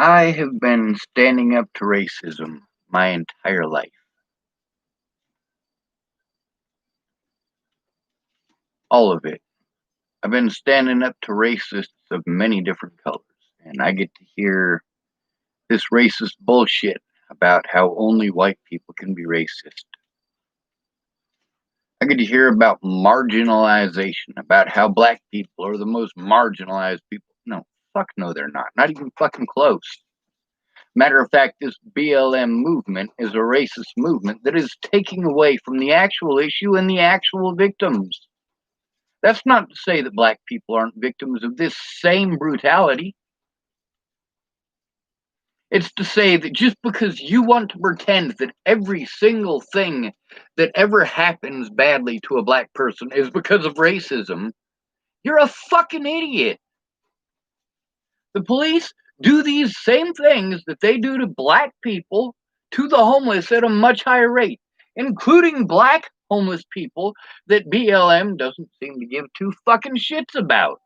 I have been standing up to racism my entire life. All of it. I've been standing up to racists of many different colors, and I get to hear this racist bullshit about how only white people can be racist. I get to hear about marginalization, about how black people are the most marginalized people. No, fuck no, they're not. Not even fucking close. Matter of fact, this BLM movement is a racist movement that is taking away from the actual issue and the actual victims. That's not to say that black people aren't victims of this same brutality. It's to say that just because you want to pretend that every single thing that ever happens badly to a black person is because of racism, you're a fucking idiot. The police do these same things that they do to black people, to the homeless at a much higher rate, including black homeless people that BLM doesn't seem to give two fucking shits about.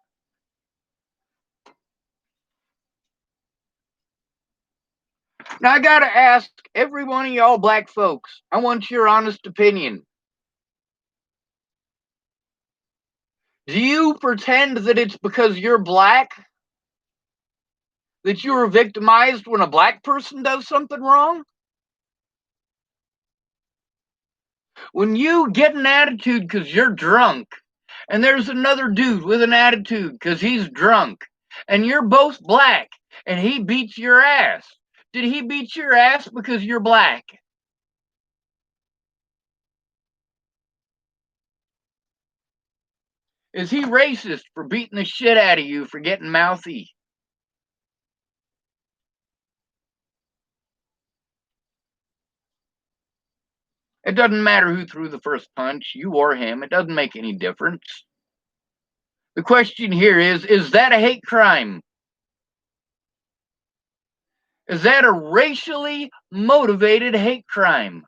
Now, I gotta ask every one of y'all black folks, I want your honest opinion. Do you pretend that it's because you're black that you are victimized when a black person does something wrong? When you get an attitude because you're drunk, and there's another dude with an attitude because he's drunk, and you're both black, and he beats your ass, did he beat your ass because you're black? Is he racist for beating the shit out of you for getting mouthy? It doesn't matter who threw the first punch, you or him. It doesn't make any difference. The question here is that a hate crime? Is that a racially motivated hate crime?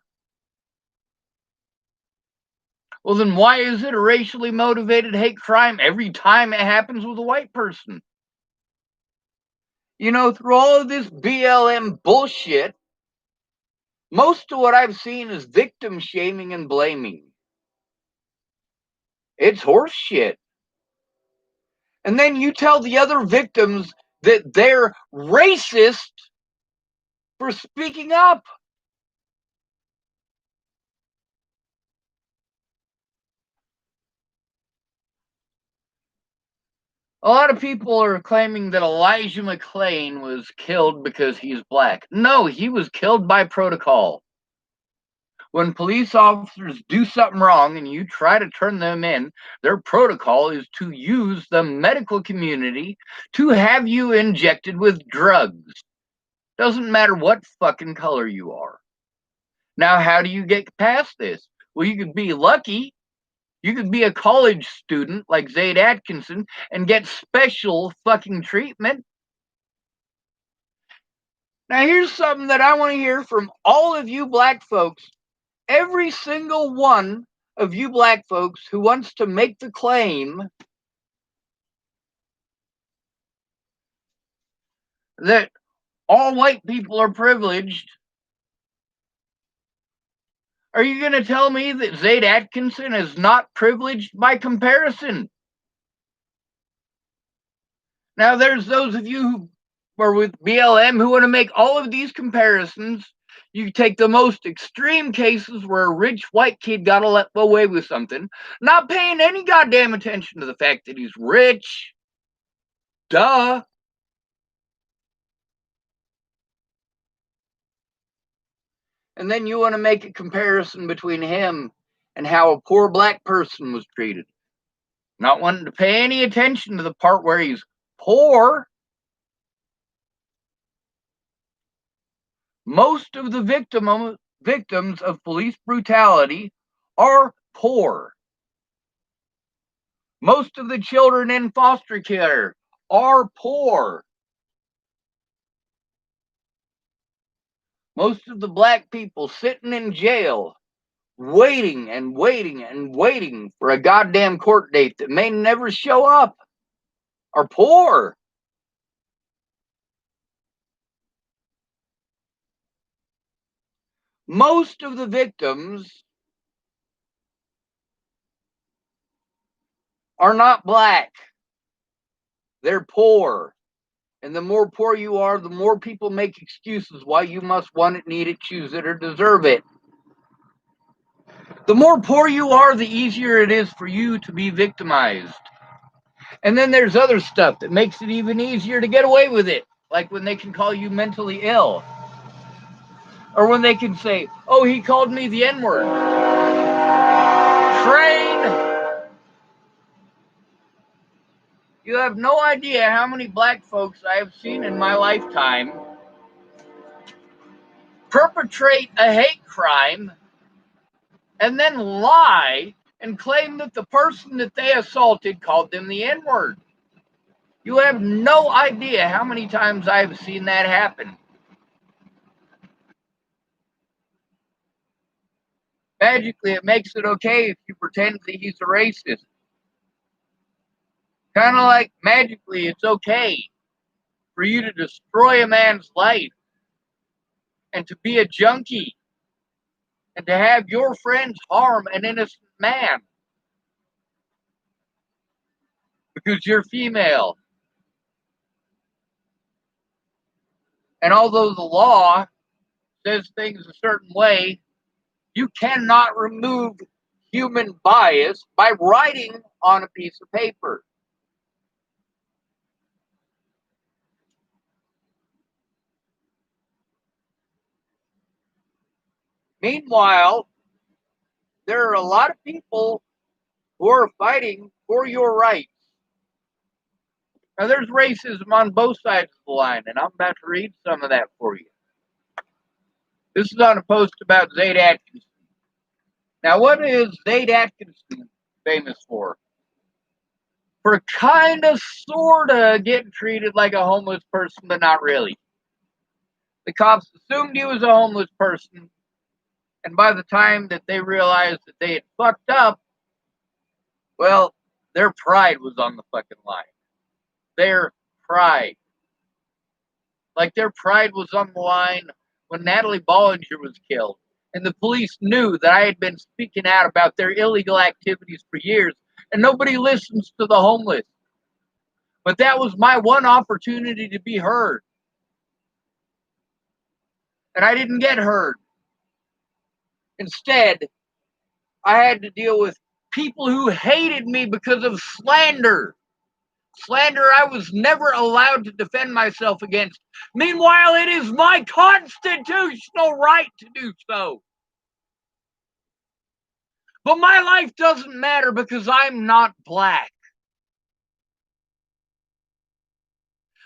Well, then why is it a racially motivated hate crime every time it happens with a white person? You know, through all of this BLM bullshit, most of what I've seen is victim shaming and blaming. It's horse shit. And then you tell the other victims that they're racist for speaking up. A lot of people are claiming that Elijah McClain was killed because he's black. No, he was killed by protocol. When police officers do something wrong and you try to turn them in, their protocol is to use the medical community to have you injected with drugs. Doesn't matter what fucking color you are. Now, how do you get past this? Well, you could be lucky. You could be a college student like Zayd Atkinson and get special fucking treatment. Now, here's something that I want to hear from all of you black folks. Every single one of you black folks who wants to make the claim that all white people are privileged, are you going to tell me that Zayd Atkinson is not privileged by comparison? Now, there's those of you who are with BLM who want to make all of these comparisons. You take the most extreme cases where a rich white kid got away with something, not paying any goddamn attention to the fact that he's rich. Duh. And then you want to make a comparison between him and how a poor black person was treated. Not wanting to pay any attention to the part where he's poor. Most of the victims of police brutality are poor. Most of the children in foster care are poor. Most of the black people sitting in jail waiting and waiting and waiting for a goddamn court date that may never show up are poor. Most of the victims are not black. They're poor. And the more poor you are, the more people make excuses why you must want it, need it, choose it, or deserve it. The more poor you are, the easier it is for you to be victimized. And then there's other stuff that makes it even easier to get away with it. Like when they can call you mentally ill. Or when they can say, oh, he called me the N-word. Train! You have no idea how many black folks I have seen in my lifetime perpetrate a hate crime and then lie and claim that the person that they assaulted called them the N-word. You have no idea how many times I've seen that happen. Magically, it makes it okay if you pretend that he's a racist. Kind of like magically, it's okay for you to destroy a man's life and to be a junkie and to have your friends harm an innocent man because you're female. And although the law says things a certain way, you cannot remove human bias by writing on a piece of paper. Meanwhile, there are a lot of people who are fighting for your rights. Now, there's racism on both sides of the line, and I'm about to read some of that for you. This is on a post about Zayd Atkinson. Now, what is Zayd Atkinson famous for? For kind of, sort of getting treated like a homeless person, but not really. The cops assumed he was a homeless person, and by the time that they realized that they had fucked up, well, their pride was on the fucking line. Their pride. Like their pride was on the line when Natalie Bollinger was killed. And the police knew that I had been speaking out about their illegal activities for years, and nobody listens to the homeless. But that was my one opportunity to be heard. And I didn't get heard. Instead, I had to deal with people who hated me because of slander. Slander I was never allowed to defend myself against. Meanwhile, it is my constitutional right to do so. But my life doesn't matter because I'm not black.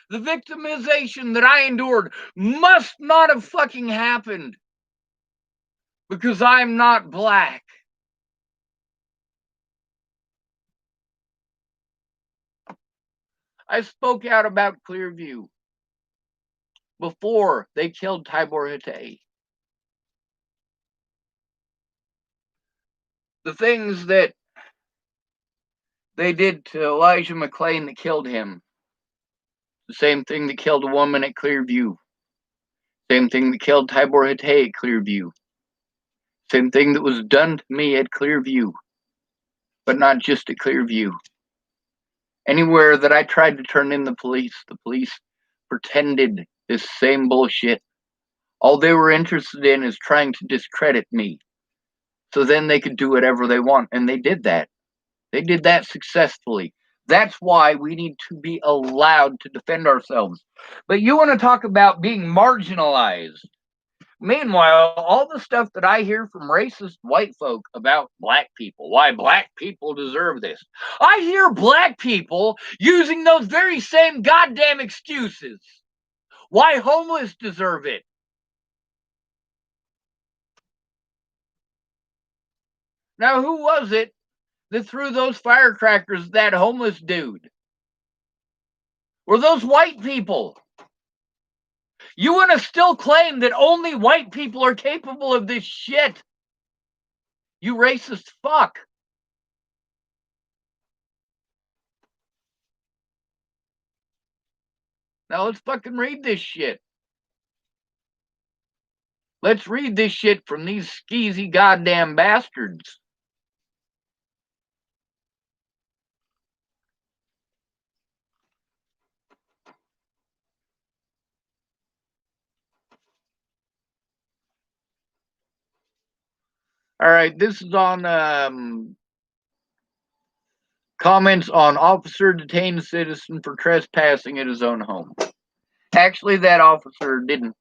The victimization that I endured must not have fucking happened because I'm not black. I spoke out about Clearview before they killed Tibor Hatay. The things that they did to Elijah McClain that killed him, the same thing that killed a woman at Clearview, same thing that killed Tibor Hatay at Clearview, same thing that was done to me at Clearview, but not just at Clearview. Anywhere that I tried to turn in the police pretended this same bullshit. All they were interested in is trying to discredit me. So then they could do whatever they want. And they did that. They did that successfully. That's why we need to be allowed to defend ourselves. But you want to talk about being marginalized. Meanwhile, all the stuff that I hear from racist white folk about black people, why black people deserve this, I hear black people using those very same goddamn excuses. Why homeless deserve it. Now, who was it that threw those firecrackers at that homeless dude? Were those white people? You want to still claim that only white people are capable of this shit? You racist fuck. Now let's fucking read this shit. Let's read this shit from these skeezy goddamn bastards. All right, this is on comments on officer detained citizen for trespassing at his own home. Actually, that officer didn't.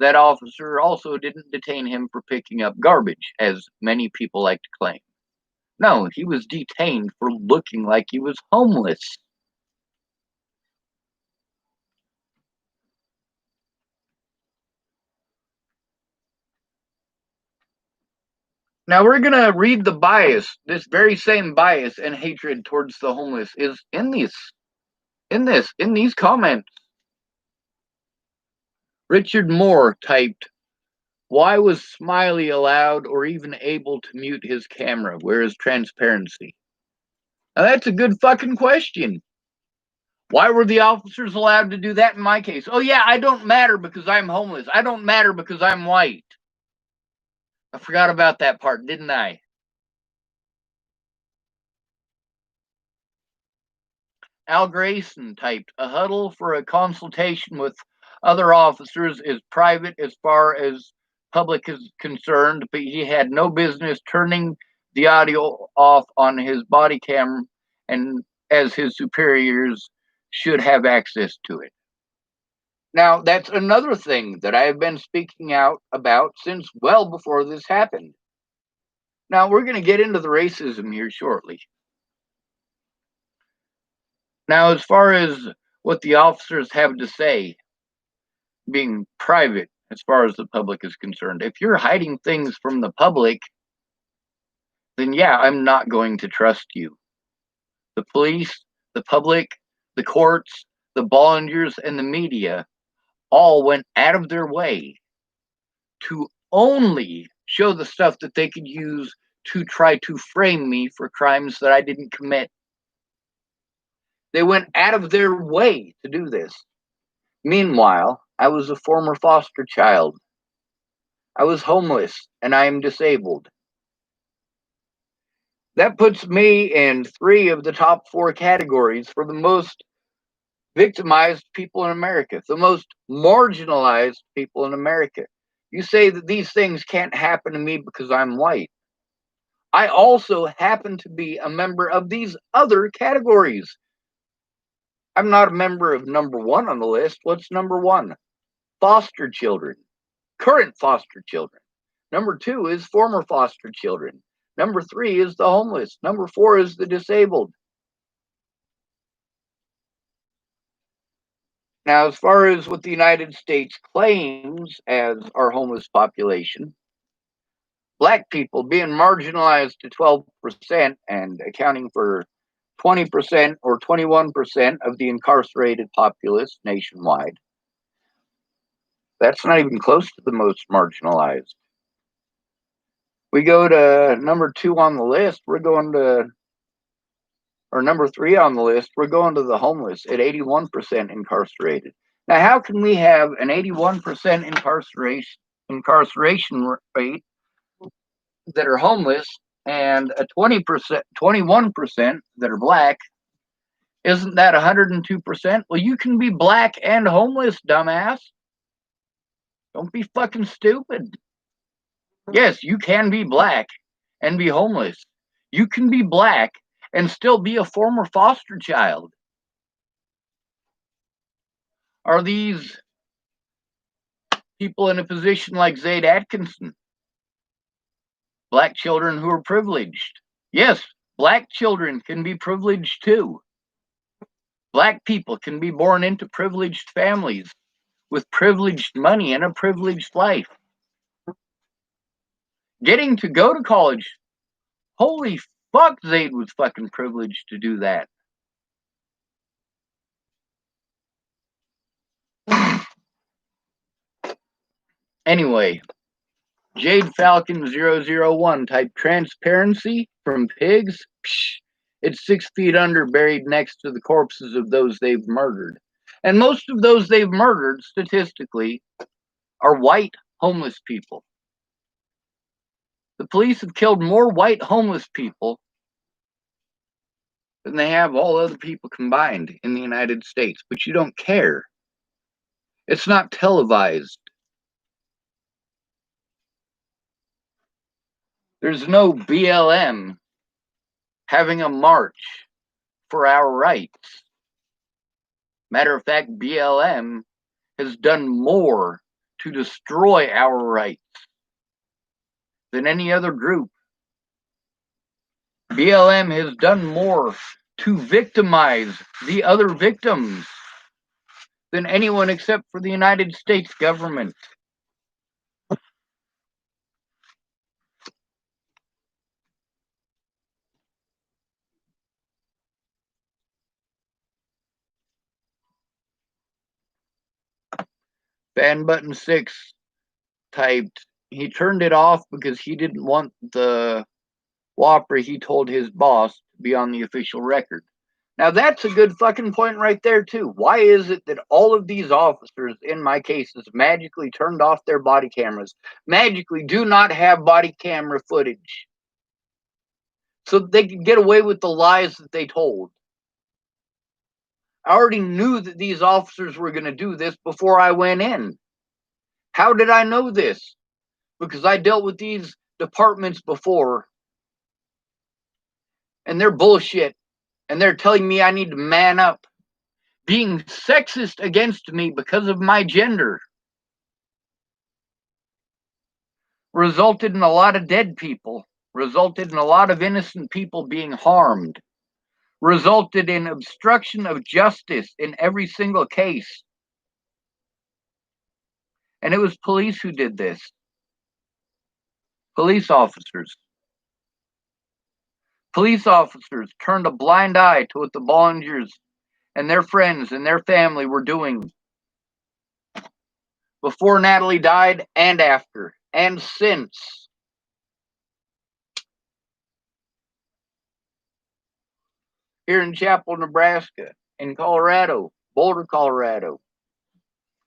That officer also didn't detain him for picking up garbage, as many people like to claim. No, he was detained for looking like he was homeless. Now we're gonna read the bias. This very same bias and hatred towards the homeless is in these comments. Richard Moore typed, "Why was Smiley allowed or even able to mute his camera? Where is transparency?" Now that's a good fucking question. Why were the officers allowed to do that in my case? Oh yeah, I don't matter because I'm homeless. I don't matter because I'm white. I forgot about that part, didn't I? Al Grayson typed, "A huddle for a consultation with other officers is private as far as public is concerned, but he had no business turning the audio off on his body cam, and as his superiors should have access to it." Now, that's another thing that I have been speaking out about since well before this happened. Now, we're going to get into the racism here shortly. Now, as far as what the officers have to say, being private as far as the public is concerned, if you're hiding things from the public, then yeah, I'm not going to trust you. The police, the public, the courts, the volunteers, and the media all went out of their way to only show the stuff that they could use to try to frame me for crimes that I didn't commit. They went out of their way to do this. Meanwhile, I was a former foster child. I was homeless and I am disabled. That puts me in 3 of the top 4 categories for the most victimized people in America, the most marginalized people in America. You say that these things can't happen to me because I'm white. I also happen to be a member of these other categories. I'm not a member of number 1 on the list. What's number 1? Foster children, current foster children. Number 2 is former foster children. Number 3 is the homeless. Number 4 is the disabled. Now, as far as what the United States claims as our homeless population, Black people being marginalized to 12% and accounting for 20% or 21% of the incarcerated populace nationwide. That's not even close to the most marginalized. We go to number 2 on the list, we're going to, or number 3 on the list, we're going to the homeless at 81% incarcerated. Now, how can we have an 81% incarceration rate that are homeless and a 20%, 21% that are Black? Isn't that 102%? Well, you can be Black and homeless, dumbass. Don't be fucking stupid. Yes, you can be Black and be homeless. You can be Black and still be a former foster child. Are these people in a position like Zayd Atkinson? Black children who are privileged. Yes, Black children can be privileged too. Black people can be born into privileged families with privileged money and a privileged life. Getting to go to college, holy fuck, Zayd was fucking privileged to do that. Anyway, Jade Falcon 001 type transparency from pigs. Psh, it's 6 feet under, buried next to the corpses of those they've murdered. And most of those they've murdered, statistically, are white homeless people. The police have killed more white homeless people than they have all other people combined in the United States, but you don't care. It's not televised. There's no BLM having a march for our rights. Matter of fact, BLM has done more to destroy our rights than any other group. BLM has done more to victimize the other victims than anyone except for the United States government. Fan button 6 typed, he turned it off because he didn't want the whopper he told his boss to be on the official record. Now that's a good fucking point right there too. Why is it that all of these officers in my cases magically turned off their body cameras, magically do not have body camera footage, so that they could get away with the lies that they told? I already knew that these officers were going to do this before I went in. How did I know this? Because I dealt with these departments before, and they're bullshit, and they're telling me I need to man up, being sexist against me because of my gender. Resulted in a lot of dead people, resulted in a lot of innocent people being harmed, resulted in obstruction of justice in every single case. And it was police who did this. Police officers. Police officers turned a blind eye to what the Bollingers and their friends and their family were doing before Natalie died and after and since. Here in Chapel, Nebraska, in Colorado, Boulder, Colorado,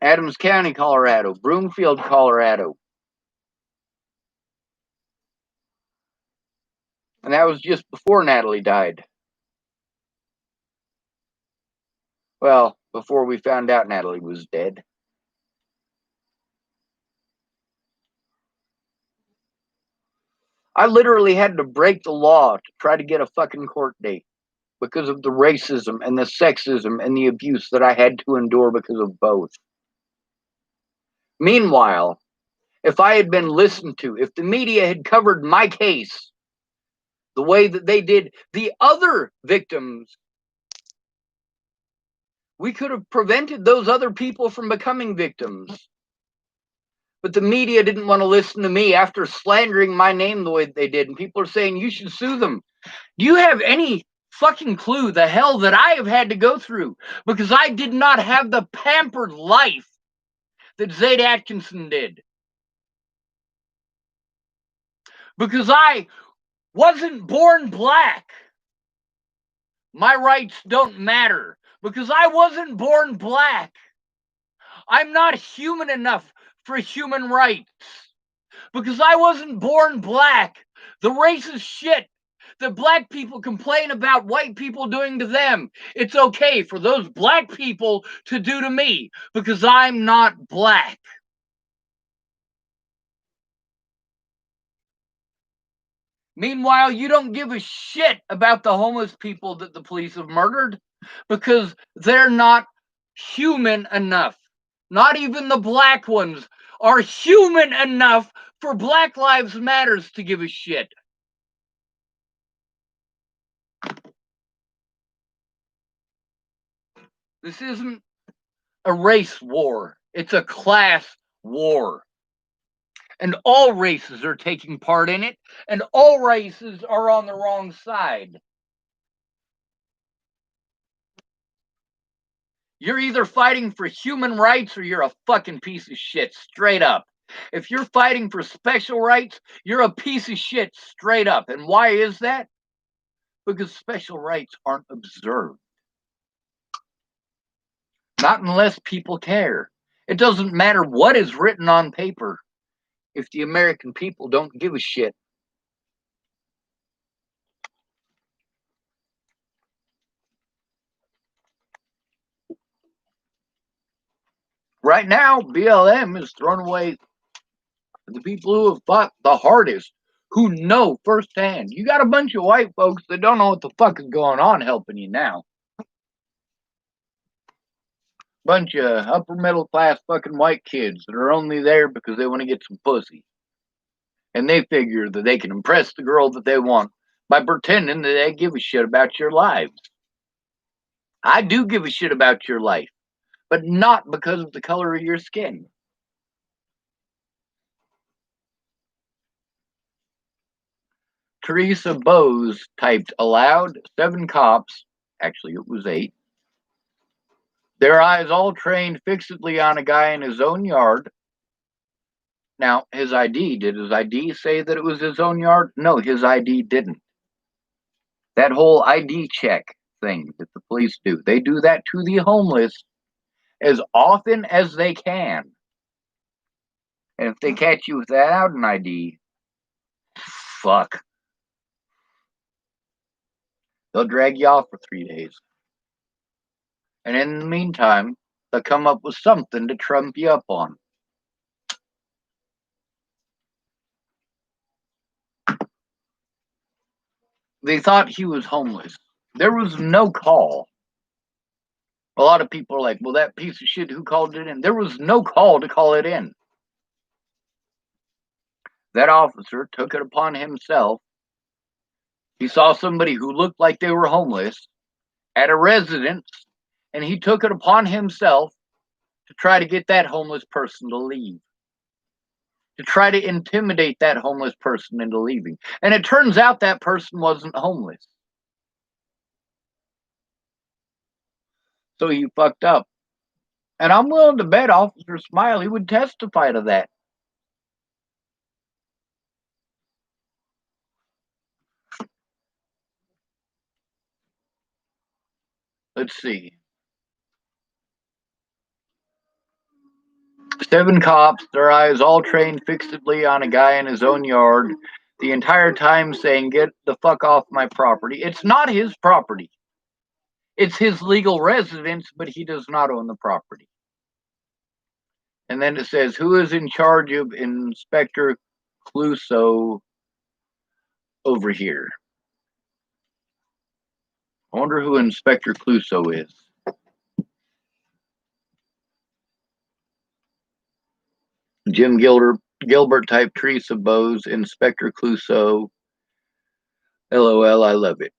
Adams County, Colorado, Broomfield, Colorado. And that was just before Natalie died. Well, before we found out Natalie was dead. I literally had to break the law to try to get a fucking court date because of the racism and the sexism and the abuse that I had to endure because of both. Meanwhile, if I had been listened to, if the media had covered my case the way that they did the other victims, we could have prevented those other people from becoming victims. But the media didn't want to listen to me after slandering my name the way they did. And people are saying, you should sue them. Do you have any fucking clue the hell that I have had to go through? Because I did not have the pampered life that Zayd Atkinson did. Because I wasn't born black. My rights don't matter. Because I wasn't born black. I'm not human enough for human rights. Because I wasn't born black. The racist shit that black people complain about white people doing to them, it's okay for those black people to do to me because I'm not black. Meanwhile, you don't give a shit about the homeless people that the police have murdered because they're not human enough. Not even the black ones are human enough for Black Lives Matters to give a shit. This isn't a race war. It's a class war. And all races are taking part in it, and all races are on the wrong side. You're either fighting for human rights or you're a fucking piece of shit, straight up. If you're fighting for special rights, you're a piece of shit, straight up. And why is that? Because special rights aren't observed. Not unless people care. It doesn't matter what is written on paper. if the American people don't give a shit. Right now, BLM is throwing away the people who have fought the hardest, who know firsthand. You got a bunch of white folks that don't know what the fuck is going on helping you now. Bunch of upper middle class fucking white kids that are only there because they want to get some pussy. And they figure that they can impress the girl that they want by pretending that they give a shit about your lives. I do give a shit about your life, but not because of the color of your skin. Teresa Bowes typed aloud, 7 cops, actually it was 8, their eyes all trained fixedly on a guy in his own yard. Now, his ID, did his ID say that it was his own yard? No, his ID didn't. That whole ID check thing that the police do, they do that to the homeless as often as they can. And if they catch you without an ID, fuck. They'll drag you off for 3 days. And in the meantime, they'll come up with something to trump you up on. They thought he was homeless. There was no call. A lot of people are like, well, that piece of shit, who called it in? There was no call to call it in. That officer took it upon himself. He saw somebody who looked like they were homeless at a residence, and he took it upon himself to try to get that homeless person to leave, to try to intimidate that homeless person into leaving. And it turns out that person wasn't homeless. So he fucked up. And I'm willing to bet Officer Smiley would testify to that. Let's see. 7 cops, their eyes all trained fixedly on a guy in his own yard, the entire time saying, get the fuck off my property. It's not his property. It's his legal residence, but he does not own the property. And then it says, who is in charge of Inspector Clouseau over here? I wonder who Inspector Clouseau is. Jim Gilbert typed Teresa Bowes, Inspector Clouseau. LOL, I love it.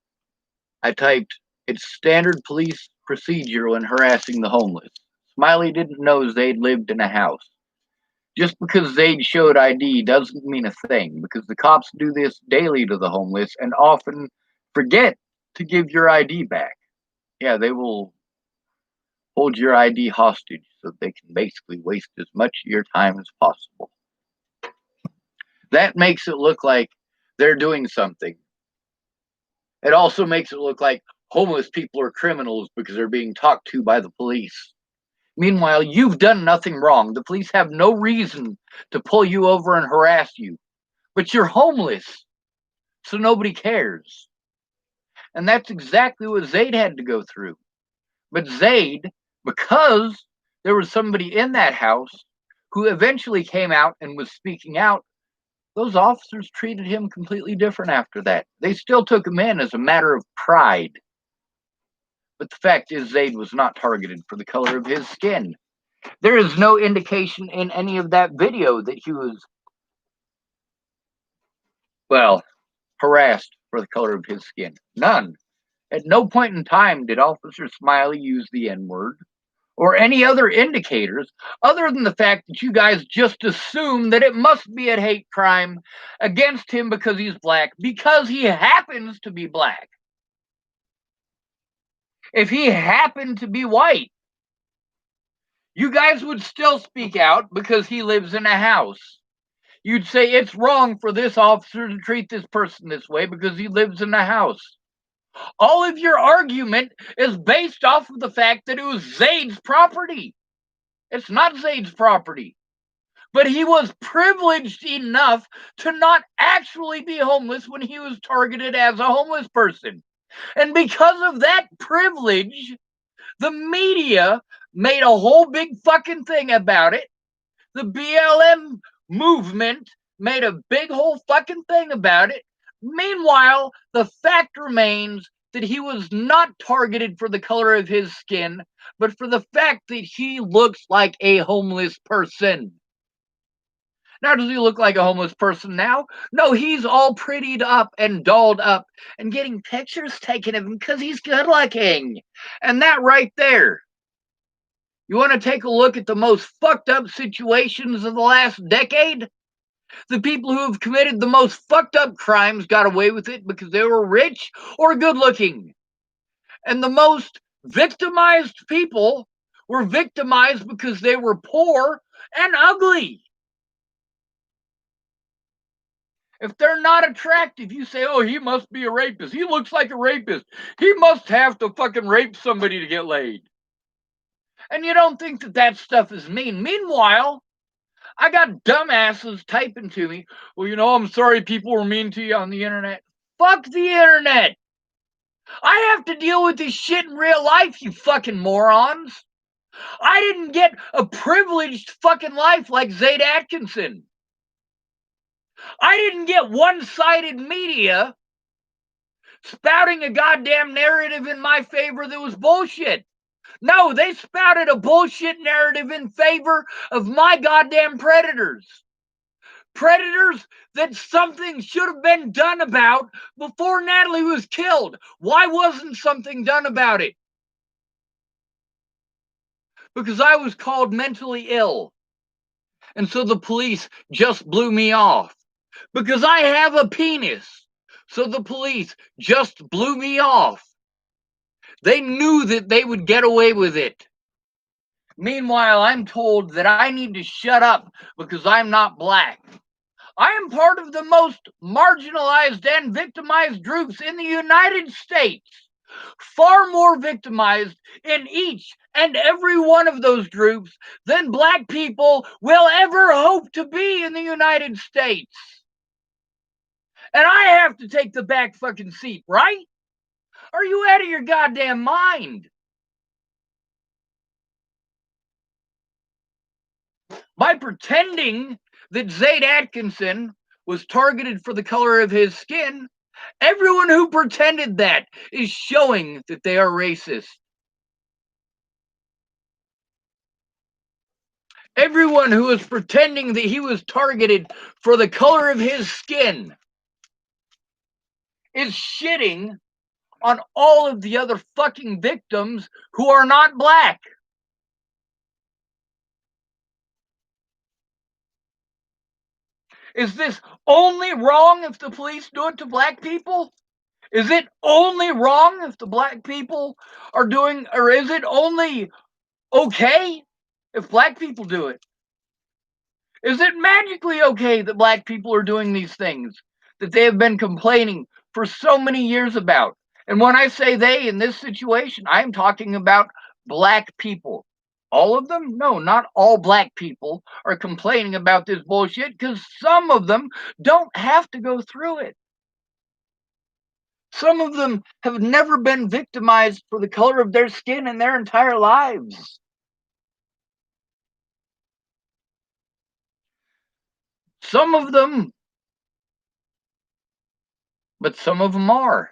I typed, it's standard police procedure when harassing the homeless. Smiley didn't know Zayd lived in a house. Just because Zayd showed ID doesn't mean a thing, because the cops do this daily to the homeless and often forget to give your ID back. Yeah, they will hold your ID hostage so they can basically waste as much of your time as possible. That makes it look like they're doing something. It also makes it look like homeless people are criminals because they're being talked to by the police. Meanwhile, you've done nothing wrong. The police have no reason to pull you over and harass you. But you're homeless, so nobody cares. And that's exactly what Zayd had to go through. But Zayd, because there was somebody in that house who eventually came out and was speaking out, those officers treated him completely different after that. They still took him in as a matter of pride. But the fact is, Zayd was not targeted for the color of his skin. There is no indication in any of that video that he was, well, harassed for the color of his skin. None. At no point in time did Officer Smiley use the N-word or any other indicators other than the fact that you guys just assume that it must be a hate crime against him because he's black, because he happens to be black. If he happened to be white, you guys would still speak out because he lives in a house. You'd say it's wrong for this officer to treat this person this way because he lives in a house. All of your argument is based off of the fact that it was Zayd's property. It's not Zayd's property. But he was privileged enough to not actually be homeless when he was targeted as a homeless person. And because of that privilege, the media made a whole big fucking thing about it. The BLM movement made a big whole fucking thing about it. Meanwhile, the fact remains that he was not targeted for the color of his skin, but for the fact that he looks like a homeless person. Now, does he look like a homeless person now? No, he's all prettied up and dolled up and getting pictures taken of him because he's good looking. And that right there. You want to take a look at the most fucked up situations of the last decade? The people who have committed the most fucked up crimes got away with it because they were rich or good looking. And the most victimized people were victimized because they were poor and ugly. If they're not attractive, you say, oh, he must be a rapist. He looks like a rapist. He must have to fucking rape somebody to get laid. And you don't think that that stuff is mean. Meanwhile, I got dumbasses typing to me, well, you know, I'm sorry people were mean to you on the internet. Fuck the internet. I have to deal with this shit in real life, you fucking morons. I didn't get a privileged fucking life like Zayd Atkinson. I didn't get one-sided media spouting a goddamn narrative in my favor that was bullshit. No, they spouted a bullshit narrative in favor of my goddamn predators. Predators that something should have been done about before Natalie was killed. Why wasn't something done about it? Because I was called mentally ill. And so the police just blew me off. Because I have a penis. So the police just blew me off. They knew that they would get away with it. Meanwhile, I'm told that I need to shut up because I'm not black. I am part of the most marginalized and victimized groups in the United States. Far more victimized in each and every one of those groups than black people will ever hope to be in the United States. And I have to take the back fucking seat, right? Are you out of your goddamn mind? By pretending that Zayd Atkinson was targeted for the color of his skin, everyone who pretended that is showing that they are racist. Everyone who is pretending that he was targeted for the color of his skin is shitting on all of the other fucking victims who are not black. Is this only wrong if the police do it to black people? Is it only wrong if the black people are doing, or is it only okay if black people do it? Is it magically okay that black people are doing these things that they have been complaining for so many years about? And when I say they in this situation, I'm talking about black people. All of them? No, not all black people are complaining about this bullshit because some of them don't have to go through it. Some of them have never been victimized for the color of their skin in their entire lives. Some of them, but some of them are.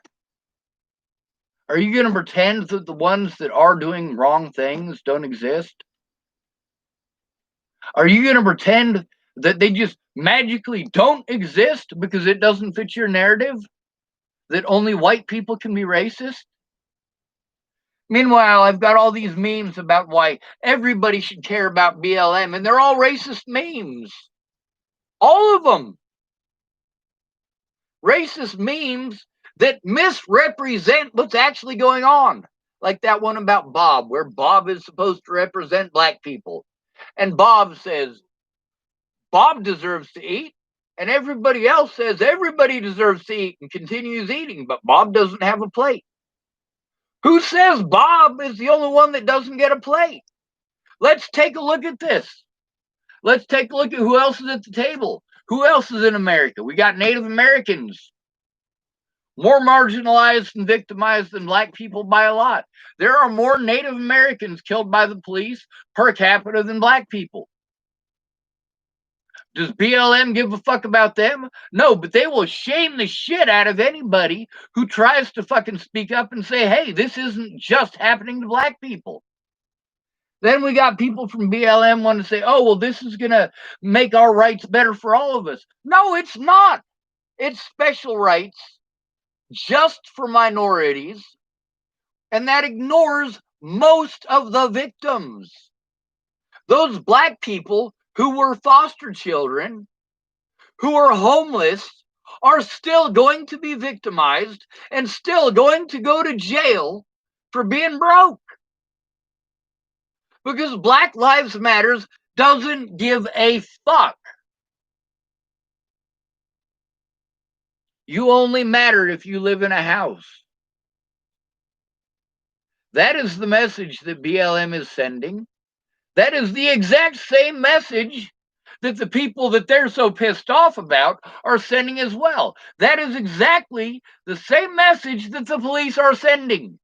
Are you going to pretend that the ones that are doing wrong things don't exist? Are you going to pretend that they just magically don't exist because it doesn't fit your narrative? That only white people can be racist? Meanwhile, I've got all these memes about why everybody should care about BLM, and they're all racist memes. All of them. Racist memes that misrepresent what's actually going on. Like that one about Bob, where Bob is supposed to represent black people. And Bob says, Bob deserves to eat. And everybody else says everybody deserves to eat and continues eating, but Bob doesn't have a plate. Who says Bob is the only one that doesn't get a plate? Let's take a look at this. Let's take a look at who else is at the table. Who else is in America? We got Native Americans, more marginalized and victimized than black people by a lot. There are more Native Americans killed by the police per capita than black people. Does BLM give a fuck about them? No, but they will shame the shit out of anybody who tries to fucking speak up and say, hey, this isn't just happening to black people. Then we got people from BLM want to say, oh, well, this is going to make our rights better for all of us. No, it's not. It's special rights just for minorities, and that ignores most of the victims. Those black people who were foster children, who are homeless, are still going to be victimized and still going to go to jail for being broke. Because Black Lives Matters doesn't give a fuck. You only matter if you live in a house. That is the message that BLM is sending. That is the exact same message that the people that they're so pissed off about are sending as well. That is exactly the same message that the police are sending.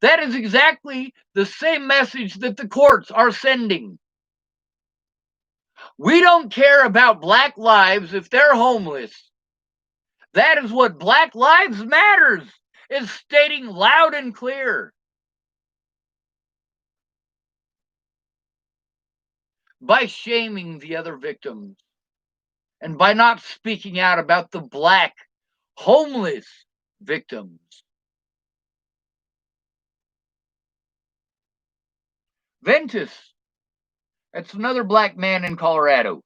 That is exactly the same message that the courts are sending. We don't care about black lives if they're homeless. That is what Black Lives Matters is stating loud and clear. By shaming the other victims and by not speaking out about the black homeless victims. Ventus, that's another black man in Colorado.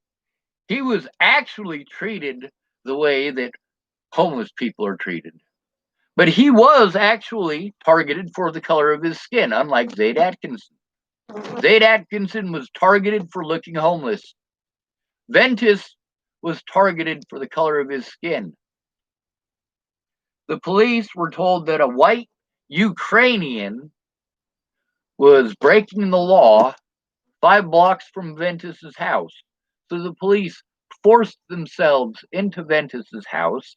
He was actually treated the way that homeless people are treated. But he was actually targeted for the color of his skin, unlike Zayd Atkinson. Zayd Atkinson was targeted for looking homeless. Ventus was targeted for the color of his skin. The police were told that a white Ukrainian was breaking the law 5 blocks from Ventus's house. So the police forced themselves into Ventus's house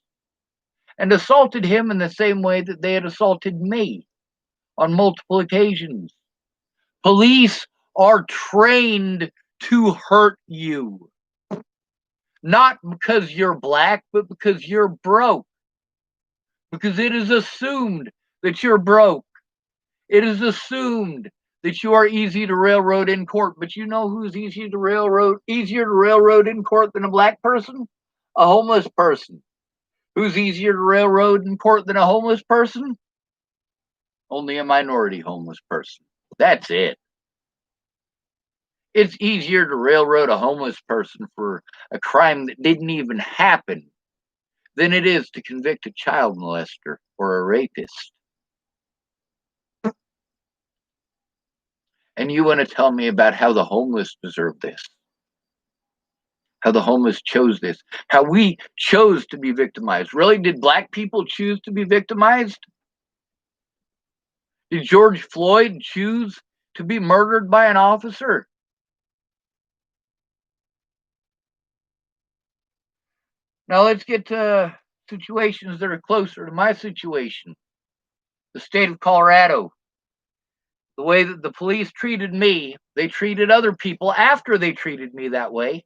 and assaulted him in the same way that they had assaulted me on multiple occasions. Police are trained to hurt you. Not because you're black, but because you're broke. Because it is assumed that you're broke. It is assumed that you are easy to railroad in court. But you know who's easier to railroad in court than a black person? A homeless person. Who's easier to railroad in court than a homeless person? Only a minority homeless person. That's it. It's easier to railroad a homeless person for a crime that didn't even happen than it is to convict a child molester or a rapist. And you want to tell me about how the homeless deserve this? How the homeless chose this? How we chose to be victimized? Really, did black people choose to be victimized? Did George Floyd choose to be murdered by an officer? Now let's get to situations that are closer to my situation. The state of Colorado. The way that the police treated me, they treated other people after they treated me that way.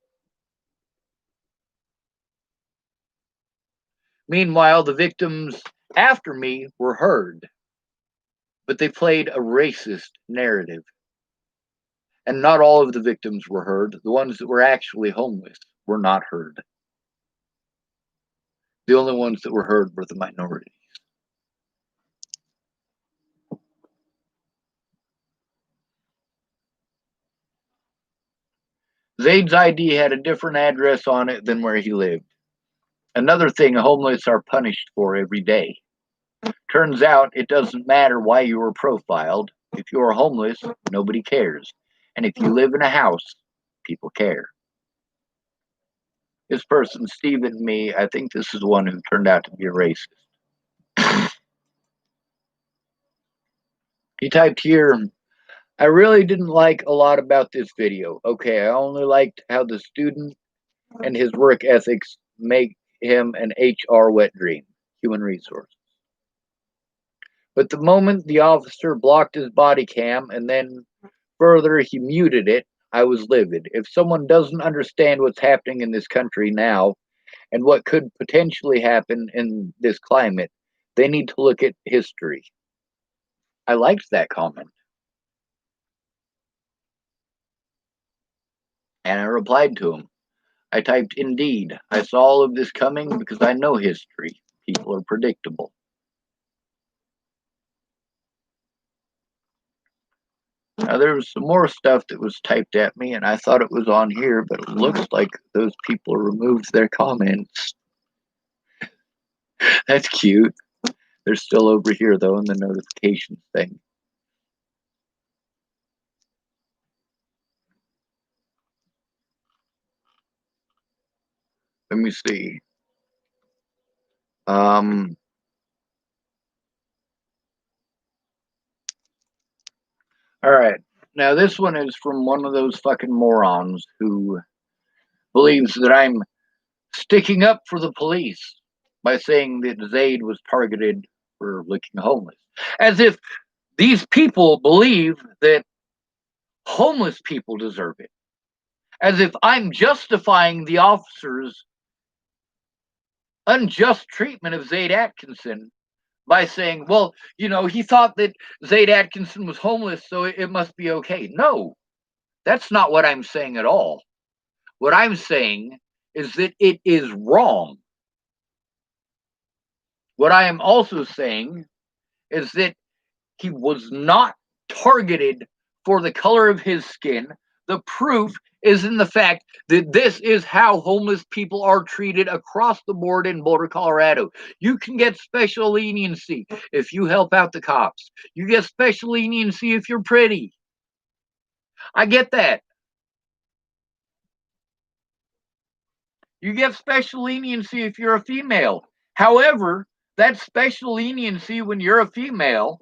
Meanwhile, the victims after me were heard, but they played a racist narrative. And not all of the victims were heard. The ones that were actually homeless were not heard. The only ones that were heard were the minorities. Zayd's ID had a different address on it than where he lived. Another thing homeless are punished for every day. Turns out it doesn't matter why you were profiled. If you're homeless, nobody cares. And if you live in a house, people care. This person, Stephen, me, I think this is the one who turned out to be a racist. He typed here, I really didn't like a lot about this video. Okay, I only liked how the student and his work ethics make him an HR wet dream, human resource. But the moment the officer blocked his body cam and then further he muted it, I was livid. If someone doesn't understand what's happening in this country now and what could potentially happen in this climate, they need to look at history. I liked that comment. And I replied to him. I typed, indeed, I saw all of this coming because I know history. People are predictable. Now, there was some more stuff that was typed at me, and I thought it was on here, but it looks like those people removed their comments. That's cute. They're still over here, though, in the notifications thing. Let me see. All right. Now, this one is from one of those fucking morons who believes that I'm sticking up for the police by saying that Zayd was targeted for looking homeless. As if these people believe that homeless people deserve it. As if I'm justifying the officer's unjust treatment of Zayd Atkinson by saying, well, you know, he thought that Zayd Atkinson was homeless, so it must be okay. No, that's not what I'm saying at all. What I'm saying is that it is wrong. What I am also saying is that he was not targeted for the color of his skin. The proof is in the fact that this is how homeless people are treated across the board in Boulder, Colorado. You can get special leniency if you help out the cops. You get special leniency if you're pretty. I get that. You get special leniency if you're a female. However, that special leniency when you're a female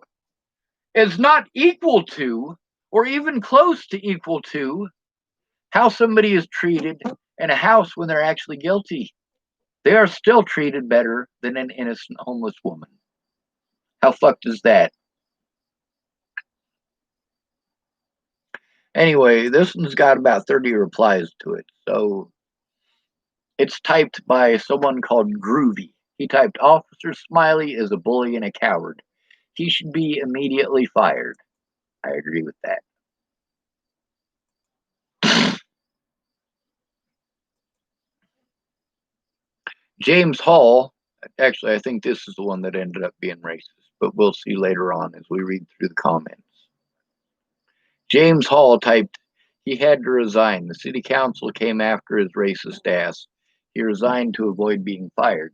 is not equal to, or even close to equal to, how somebody is treated in a house when they're actually guilty. They are still treated better than an innocent homeless woman. How fucked is that? Anyway, this one's got about 30 replies to it. So it's typed by someone called Groovy. He typed, Officer Smiley is a bully and a coward. He should be immediately fired. I agree with that. James Hall, actually, I think this is the one that ended up being racist, but we'll see later on as we read through the comments. James Hall typed, he had to resign. The city council came after his racist ass. He resigned to avoid being fired.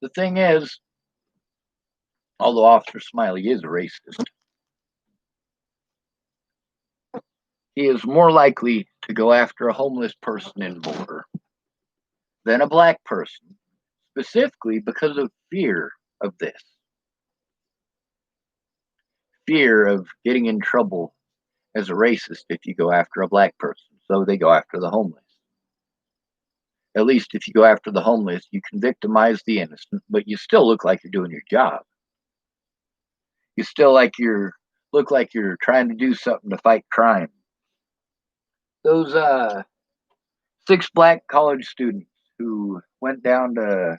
The thing is, although Officer Smiley is a racist, he is more likely to go after a homeless person in Boulder than a black person, specifically because of fear of this. Fear of getting in trouble as a racist if you go after a black person. So they go after the homeless. At least if you go after the homeless, you can victimize the innocent, but you still look like you're doing your job. You still look like you're trying to do something to fight crime. Those 6 black college students who went down to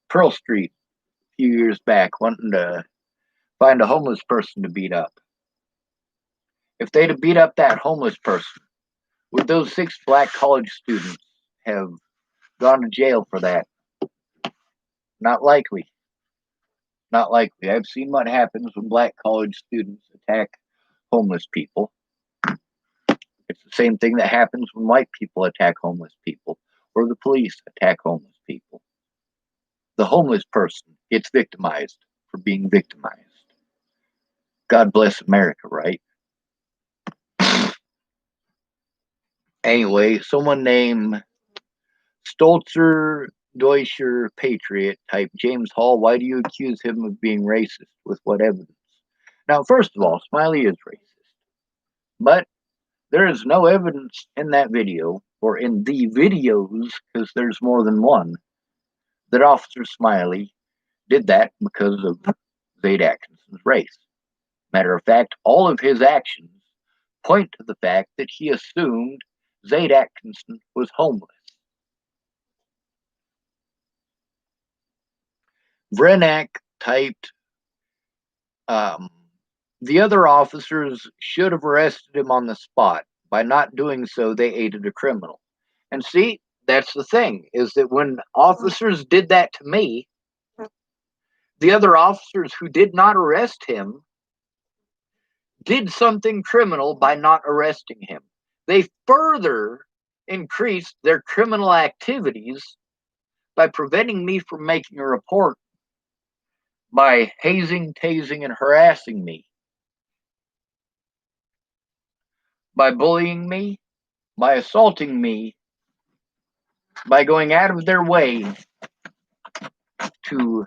Pearl Street a few years back wanting to find a homeless person to beat up. If they'd have beat up that homeless person, would those 6 black college students have gone to jail for that? Not likely. Not likely. I've seen what happens when black college students attack homeless people. It's the same thing that happens when white people attack homeless people or the police attack homeless people. The homeless person gets victimized for being victimized. God bless America, right? Anyway, someone named Stolzer Deutscher patriot type James Hall, why do you accuse him of being racist? With what evidence? Now, first of all, Smiley is racist, but there is no evidence in that video or in the videos, because there's more than one, that Officer Smiley did that because of Zayd Atkinson's race. Matter of fact, all of his actions point to the fact that he assumed Zayd Atkinson was homeless. Vrenak typed, the other officers should have arrested him on the spot. By not doing so, they aided a criminal. And see, that's the thing, is that when officers did that to me, the other officers who did not arrest him did something criminal by not arresting him. They further increased their criminal activities by preventing me from making a report, by hazing, tasing, and harassing me, by bullying me, by assaulting me, by going out of their way to,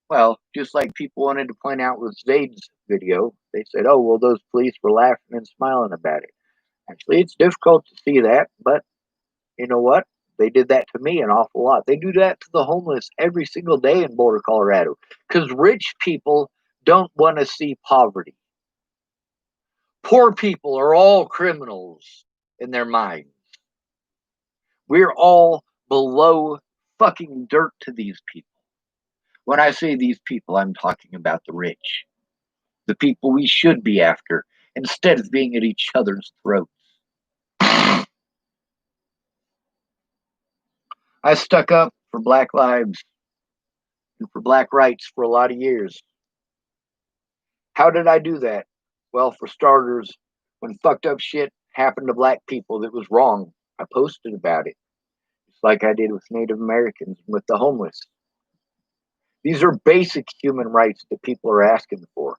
well, just like people wanted to point out with Zayd's video, they said, oh, well, those police were laughing and smiling about it. Actually, it's difficult to see that, but you know what? They did that to me an awful lot. They do that to the homeless every single day in Boulder, Colorado, because rich people don't want to see poverty. Poor people are all criminals in their minds. We're all below fucking dirt to these people. When I say these people, I'm talking about the rich, the people we should be after, instead of being at each other's throats. I stuck up for Black lives and for Black rights for a lot of years. How did I do that? Well, for starters, when fucked up shit happened to Black people that was wrong, I posted about it, just like I did with Native Americans and with the homeless. These are basic human rights that people are asking for.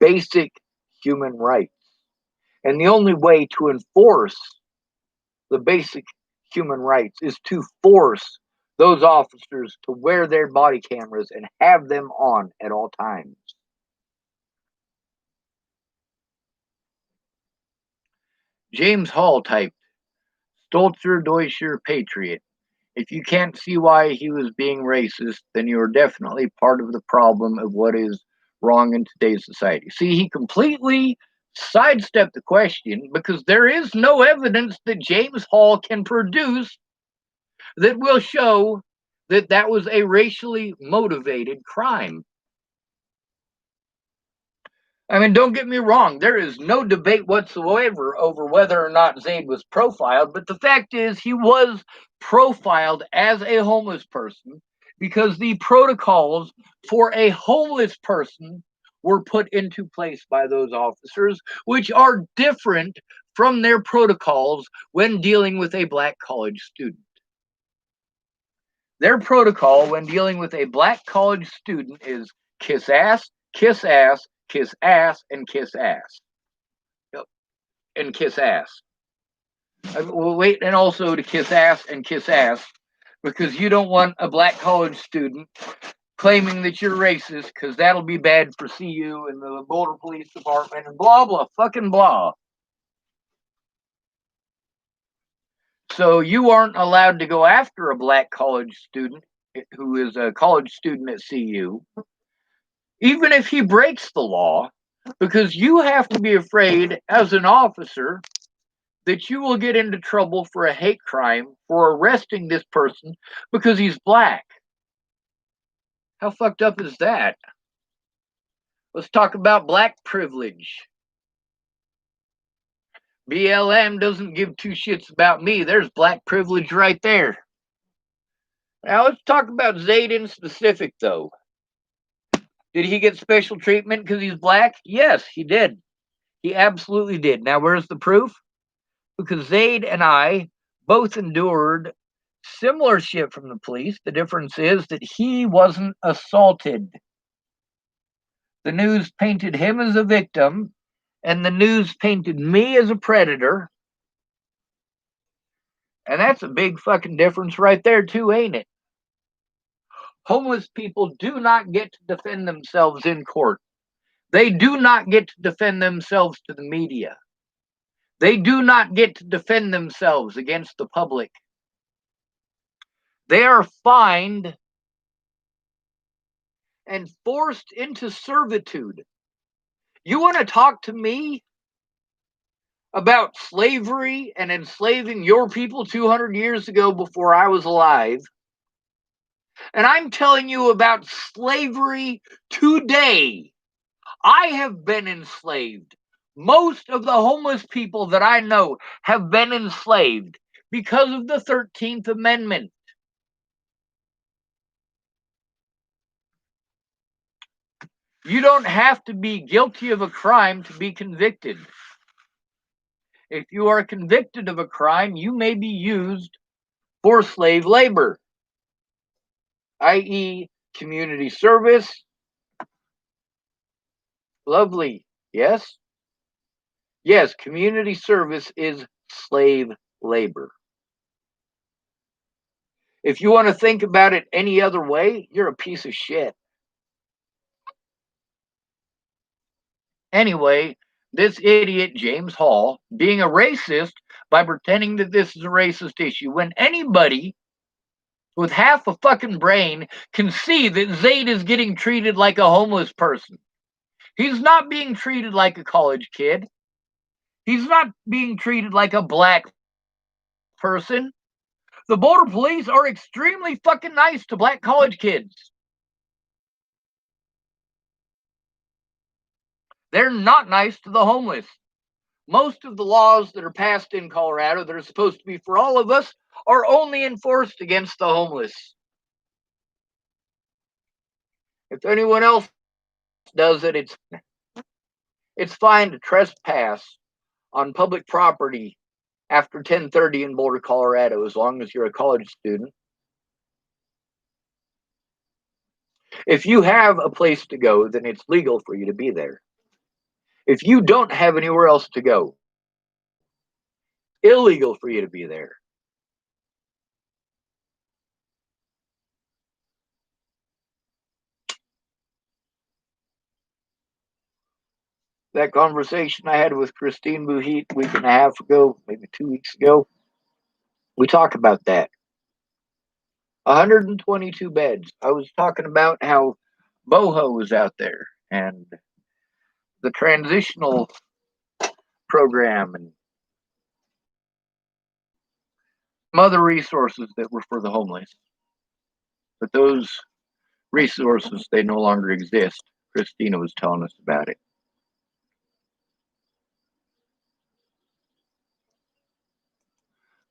Basic human rights. And the only way to enforce the basic human rights is to force those officers to wear their body cameras and have them on at all times. James Hall typed, Stolzer Deutscher Patriot. If you can't see why he was being racist, then you are definitely part of the problem of what is wrong in today's society. See, he completely sidestepped the question because there is no evidence that James Hall can produce that will show that that was a racially motivated crime. I mean, don't get me wrong, there is no debate whatsoever over whether or not Zayd was profiled, but the fact is he was profiled as a homeless person because the protocols for a homeless person were put into place by those officers, which are different from their protocols when dealing with a Black college student. Their protocol when dealing with a Black college student is kiss ass, kiss ass, kiss ass, and kiss ass. And kiss ass. Well, wait, and also to kiss ass and kiss ass, because you don't want a Black college student claiming that you're racist, because that'll be bad for CU and the Boulder Police Department and blah, blah, fucking blah. So you aren't allowed to go after a Black college student who is a college student at CU, even if he breaks the law, because you have to be afraid as an officer that you will get into trouble for a hate crime for arresting this person because he's Black. How fucked up is that? Let's talk about Black privilege. BLM doesn't give two shits about me. There's Black privilege right there. Now let's talk about Zayd in specific, though. Did he get special treatment because he's Black? Yes, he did. He absolutely did. Now, where's the proof? Because Zayd and I both endured similar shit from the police. The difference is that he wasn't assaulted. The news painted him as a victim, and the news painted me as a predator. And that's a big fucking difference right there too, ain't it? Homeless people do not get to defend themselves in court. They do not get to defend themselves to the media. They do not get to defend themselves against the public. They are fined and forced into servitude. You want to talk to me about slavery and enslaving your people 200 years ago before I was alive? And I'm telling you about slavery today. I have been enslaved. Most of the homeless people that I know have been enslaved because of the 13th Amendment. You don't have to be guilty of a crime to be convicted. If you are convicted of a crime, you may be used for slave labor, i.e., community service. Lovely. Yes? Yes, community service is slave labor. If you want to think about it any other way, you're a piece of shit. Anyway, this idiot, James Hall, being a racist by pretending that this is a racist issue when anybody with half a fucking brain can see that Zayd is getting treated like a homeless person. He's not being treated like a college kid. He's not being treated like a black person. The border police are extremely fucking nice to black college kids. They're not nice to the homeless. Most of the laws that are passed in Colorado that are supposed to be for all of us are only enforced against the homeless. If anyone else does it, it's fine to trespass on public property after 10:30 in Boulder, Colorado, as long as you're a college student. If you have a place to go, then it's legal for you to be there. If you don't have anywhere else to go, illegal for you to be there. That conversation I had with Christine Buhit a week and a half ago, maybe 2 weeks ago, we talk about that. 122 beds. I was talking about how Boho was out there and the transitional program and some other resources that were for the homeless. But those resources, they no longer exist. Christina was telling us about it.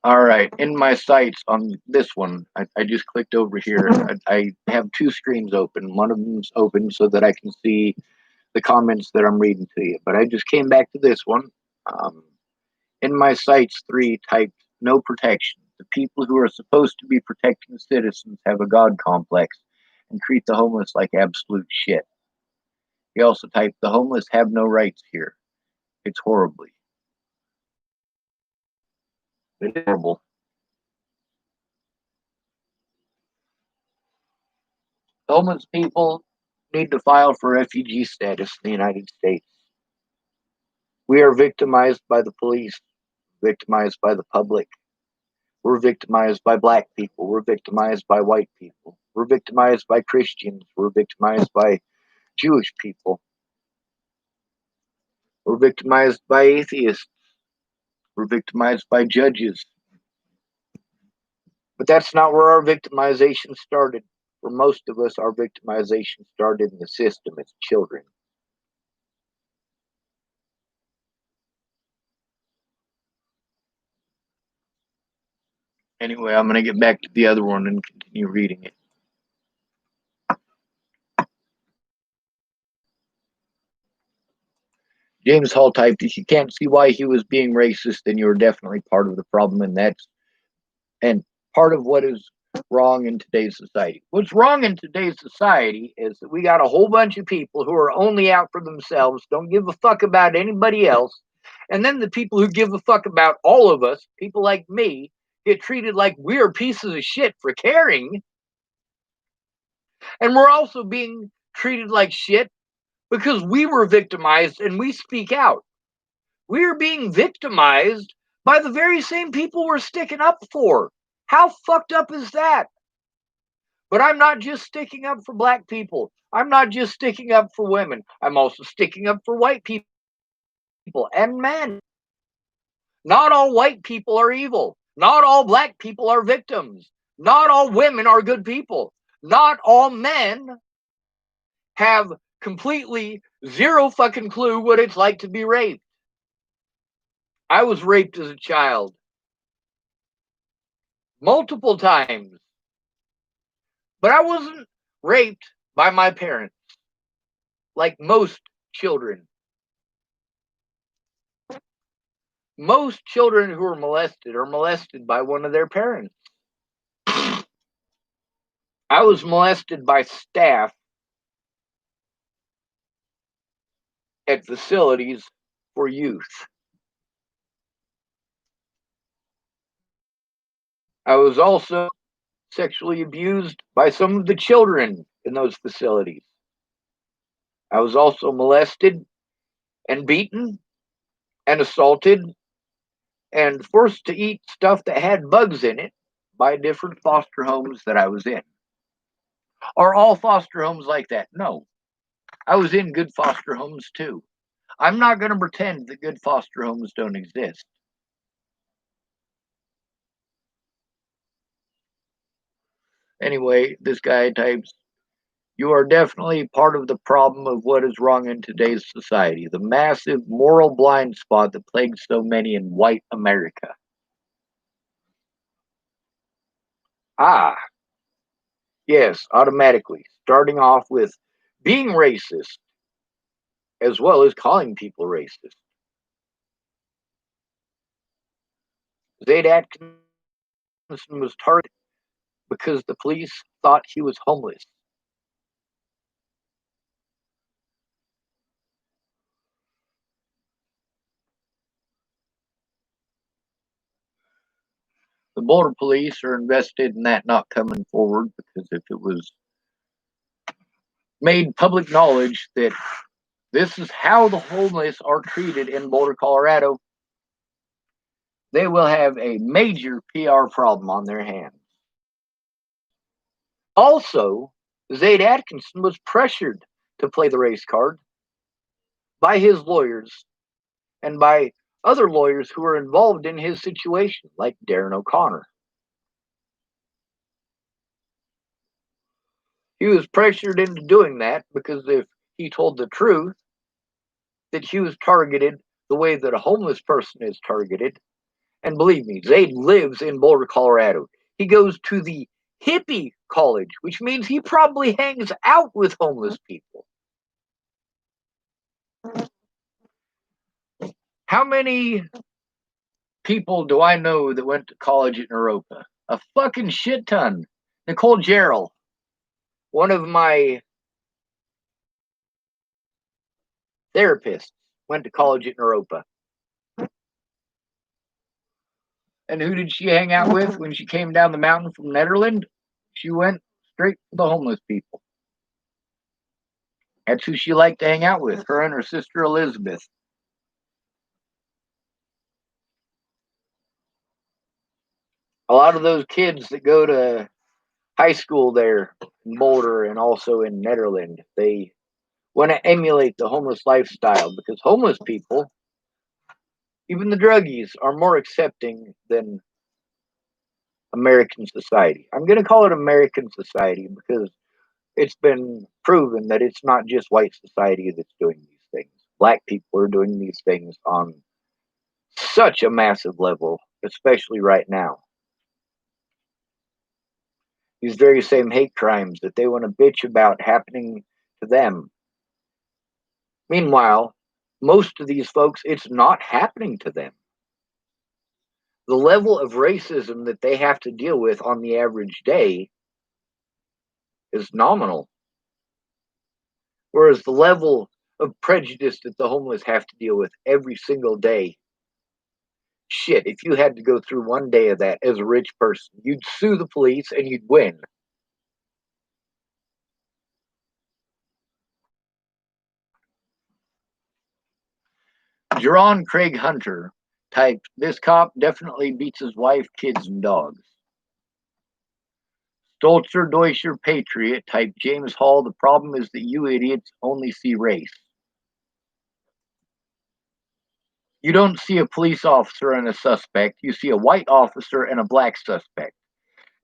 All right, in my sites on this one, I just clicked over here. I have two screens open. One of them's open so that I can see the comments that I'm reading to you. But I just came back to this one. In my sites 3 typed no protection. The people who are supposed to be protecting citizens have a God complex and treat the homeless like absolute shit. He also typed the homeless have no rights here. It's horribly. It's horrible. Homeless people need to file for refugee status in the United States. We are victimized by the police, victimized by the public. We're victimized by black people. We're victimized by white people. We're victimized by Christians. We're victimized by Jewish people. We're victimized by atheists. We're victimized by judges. But that's not where our victimization started. For most of us, our victimization started in the system as children. Anyway, I'm going to get back to the other one and continue reading it. James Hall typed, if you can't see why he was being racist, then you're definitely part of the problem, and part of what is wrong in today's society. What's wrong in today's society is that we got a whole bunch of people who are only out for themselves, don't give a fuck about anybody else, and then the people who give a fuck about all of us, people like me, get treated like we're pieces of shit for caring. And we're also being treated like shit because we were victimized and we speak out. We're being victimized by the very same people we're sticking up for. How fucked up is that? But I'm not just sticking up for black people. I'm not just sticking up for women. I'm also sticking up for white people and men. Not all white people are evil. Not all black people are victims. Not all women are good people. Not all men have completely zero fucking clue what it's like to be raped. I was raped as a child multiple times, but I wasn't raped by my parents like most children. Most children who are molested by one of their parents. I was molested by staff at facilities for youth. I was also sexually abused by some of the children in those facilities. I was also molested and beaten and assaulted and forced to eat stuff that had bugs in it by different foster homes that I was in. Are all foster homes like that? No. I was in good foster homes too. I'm not going to pretend that good foster homes don't exist. Anyway, this guy types, you are definitely part of the problem of what is wrong in today's society, the massive moral blind spot that plagues so many in white America. Ah, yes, automatically. Starting off with being racist, as well as calling people racist. Zayd Atkinson was targeted because the police thought he was homeless. The Boulder police are invested in that not coming forward because if it was made public knowledge that this is how the homeless are treated in Boulder, Colorado, they will have a major PR problem on their hands. Also, Zayd Atkinson was pressured to play the race card by his lawyers and by other lawyers who were involved in his situation, like Darren O'Connor. He was pressured into doing that because if he told the truth, that he was targeted the way that a homeless person is targeted. And believe me, Zayd lives in Boulder, Colorado. He goes to the hippie college, which means he probably hangs out with homeless people. How many people do I know that went to college at Naropa? A fucking shit ton. Nicole Jarrell, one of my therapists, went to college at Naropa. And who did she hang out with when she came down the mountain from Netherlands? She went straight to the homeless people. That's who she liked to hang out with, her and her sister Elizabeth. A lot of those kids that go to high school there in Boulder and also in Netherlands, they want to emulate the homeless lifestyle because homeless people, even the druggies, are more accepting than American society. I'm going to call it American society because it's been proven that it's not just white society that's doing these things. Black people are doing these things on such a massive level, especially right now. These very same hate crimes that they want to bitch about happening to them. Meanwhile, most of these folks, it's not happening to them. The level of racism that they have to deal with on the average day is nominal. Whereas the level of prejudice that the homeless have to deal with every single day Shit, if you had to go through one day of that as a rich person, you'd sue the police and you'd win. Jerron Craig Hunter typed, "This cop definitely beats his wife, kids, and dogs." Stolzer Deutscher Patriot typed, James Hall, "The problem is that you idiots only see race. You don't see a police officer and a suspect. You see a white officer and a black suspect.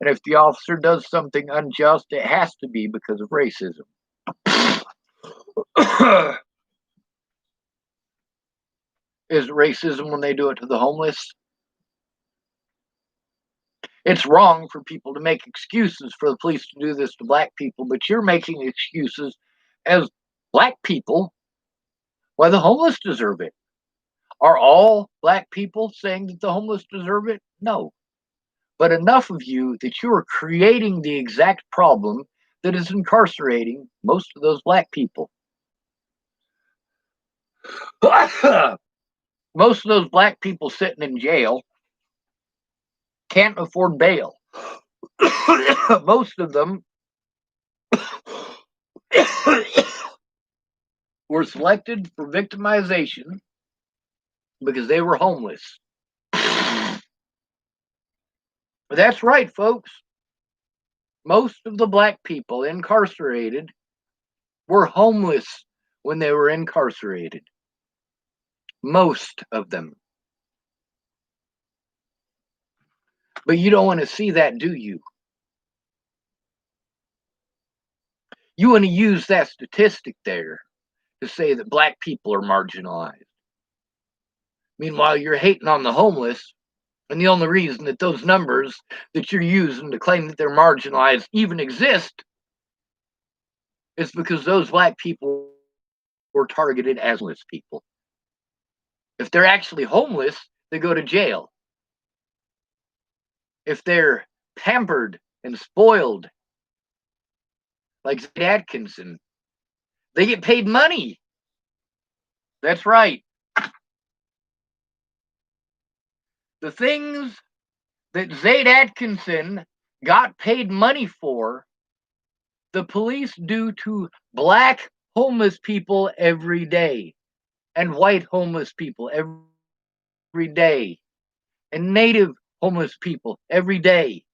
And if the officer does something unjust, it has to be because of racism." Is racism when they do it to the homeless? It's wrong for people to make excuses for the police to do this to black people, but you're making excuses as black people why the homeless deserve it. Are all black people saying that the homeless deserve it? No. But enough of you that you are creating the exact problem that is incarcerating most of those black people. Most of those black people sitting in jail can't afford bail. Most of them were selected for victimization because they were homeless. That's right, folks. Most of the black people incarcerated were homeless when they were incarcerated. Most of them. But you don't want to see that, do you? You want to use that statistic there to say that black people are marginalized. Meanwhile, you're hating on the homeless, and the only reason that those numbers that you're using to claim that they're marginalized even exist is because those black people were targeted as homeless people. If they're actually homeless, they go to jail. If they're pampered and spoiled, like Zayd Atkinson, they get paid money. That's right. The things that Zayd Atkinson got paid money for, the police do to black homeless people every day, and white homeless people every day, and native homeless people every day,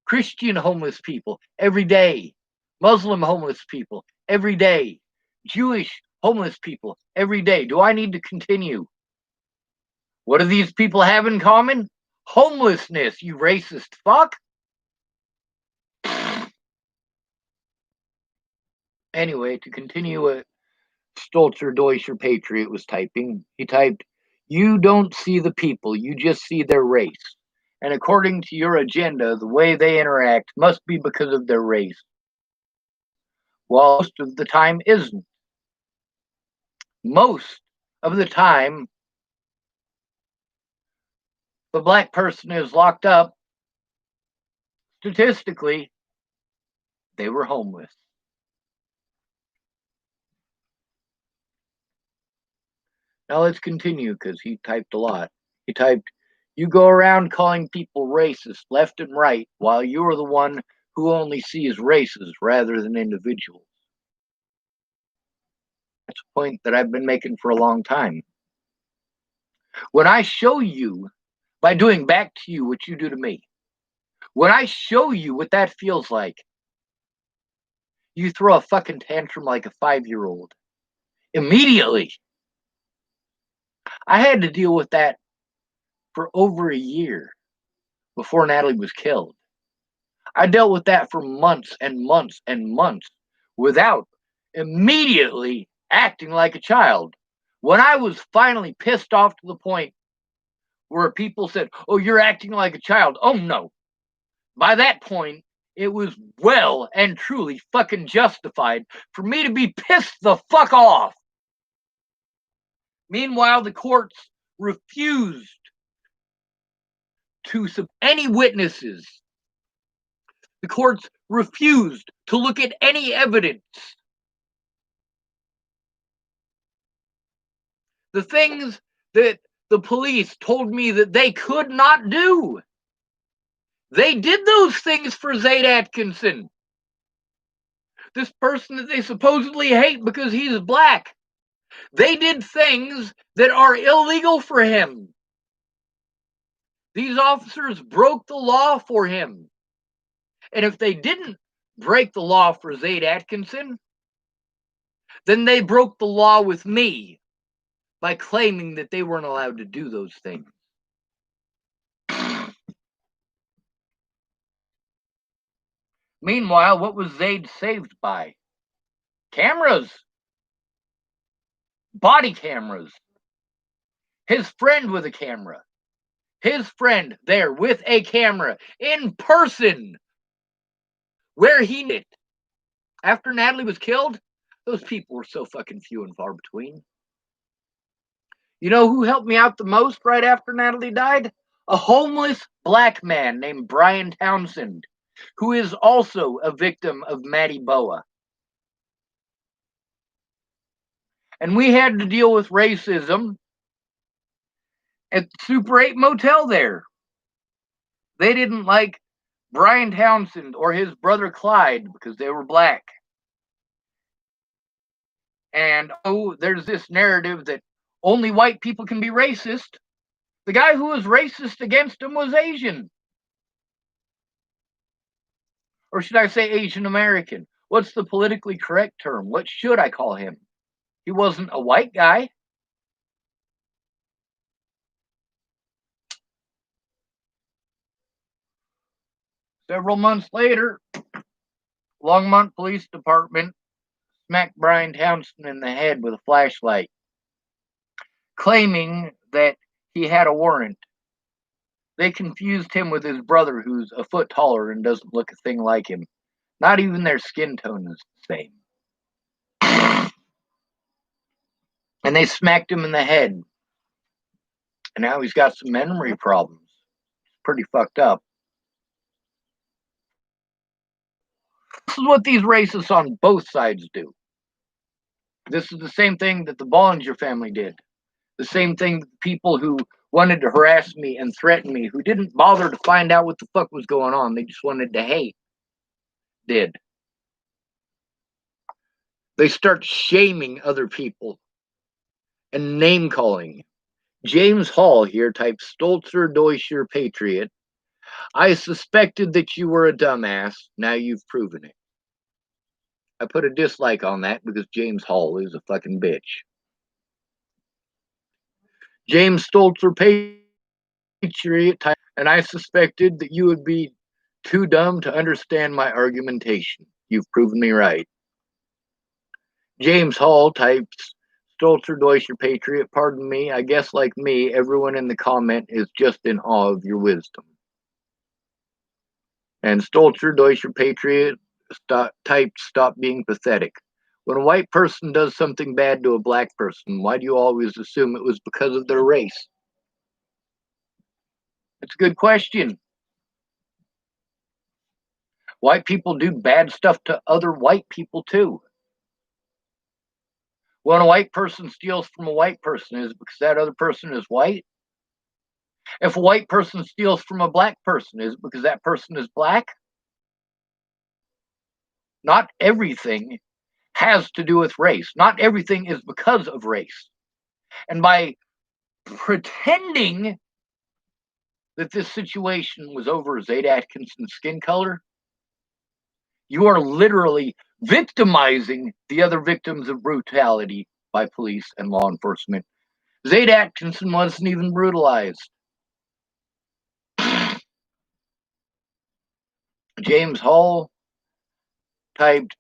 Christian homeless people every day, Muslim homeless people every day, Jewish homeless people every day. Do I need to continue? What do these people have in common? Homelessness, you racist fuck. Anyway, to continue what Stolzer Deutscher Patriot was typing, he typed, "You don't see the people, you just see their race. And according to your agenda, the way they interact must be because of their race, while most of the time isn't. Most of the time, the black person is locked up, statistically, they were homeless." Now let's continue because he typed a lot. He typed, "You go around calling people racist left and right while you're the one who only sees races rather than individuals." That's a point that I've been making for a long time. When I show you, by doing back to you what you do to me, when I show you what that feels like, you throw a fucking tantrum like a 5-year-old. Immediately. I had to deal with that for over a year before Natalie was killed. I dealt with that for months and months and months without immediately acting like a child. When I was finally pissed off to the point where people said, "Oh, you're acting like a child." Oh, no. By that point, it was well and truly fucking justified for me to be pissed the fuck off. Meanwhile, the courts refused to any witnesses. The courts refused to look at any evidence. The things that the police told me that they could not do. They did those things for Zayd Atkinson. This person that they supposedly hate because he's black. They did things that are illegal for him. These officers broke the law for him. And if they didn't break the law for Zayd Atkinson, then they broke the law with me by claiming that they weren't allowed to do those things. Meanwhile, what was Zayd saved by? Cameras. Body cameras. His friend with a camera. His friend there with a camera in person where he did. After Natalie was killed, those people were so fucking few and far between. You know who helped me out the most right after Natalie died? A homeless black man named Brian Townsend, who is also a victim of Maddie Boa. And we had to deal with racism at the Super 8 motel there. They didn't like Brian Townsend or his brother Clyde because they were black. And there's this narrative that only white people can be racist. The guy who was racist against him was Asian. Or should I say Asian American? What's the politically correct term? What should I call him? He wasn't a white guy. Several months later, Longmont Police Department smacked Brian Townsend in the head with a flashlight, claiming that he had a warrant. They confused him with his brother, who's a foot taller and doesn't look a thing like him. Not even their skin tone is the same. And they smacked him in the head. And now he's got some memory problems. It's pretty fucked up. This is what these racists on both sides do. This is the same thing that the Bollinger family did. The same thing that people who wanted to harass me and threaten me, who didn't bother to find out what the fuck was going on, they just wanted to hate, did. They start shaming other people and name calling. James Hall here types Stolzer Deutscher Patriot. I suspected that you were a dumbass. Now you've proven it. I put a dislike on that because James Hall is a fucking bitch. James Stolzer Patriot types, and I suspected that you would be too dumb to understand my argumentation. You've proven me right. James Hall types Stolzer Deutscher Patriot. Pardon me, I guess like me, everyone in the comment is just in awe of your wisdom. And Stolzer Deutscher Patriot typed stop being pathetic. When a white person does something bad to a black person, why do you always assume it was because of their race? It's a good question. White people do bad stuff to other white people too. When a white person steals from a white person, is it because that other person is white? If a white person steals from a black person, is it because that person is black? Not everything has to do with race. Not everything is because of race. And by pretending that this situation was over Zayd Atkinson's skin color, you are literally victimizing the other victims of brutality by police and law enforcement. Zayd Atkinson wasn't even brutalized. James Hall typed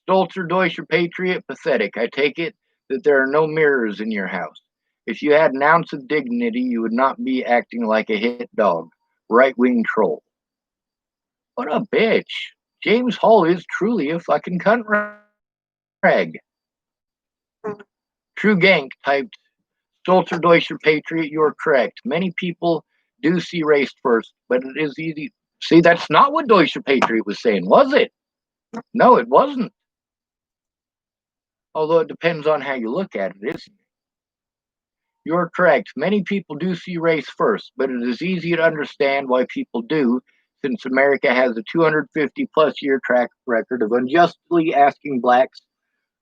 Stolzer Deutscher Patriot pathetic. I take it that there are no mirrors in your house. If you had an ounce of dignity, you would not be acting like a hit dog. Right-wing troll. What a bitch. James Hall is truly a fucking cunt rag. True Gank typed Stolzer Deutscher Patriot, you are correct. Many people do see race first, but it is easy. See, that's not what Deutscher Patriot was saying, was it? No, it wasn't. Although it depends on how you look at it, isn't it? You're correct. Many people do see race first, but it is easy to understand why people do, since America has a 250 plus year track record of unjustly asking blacks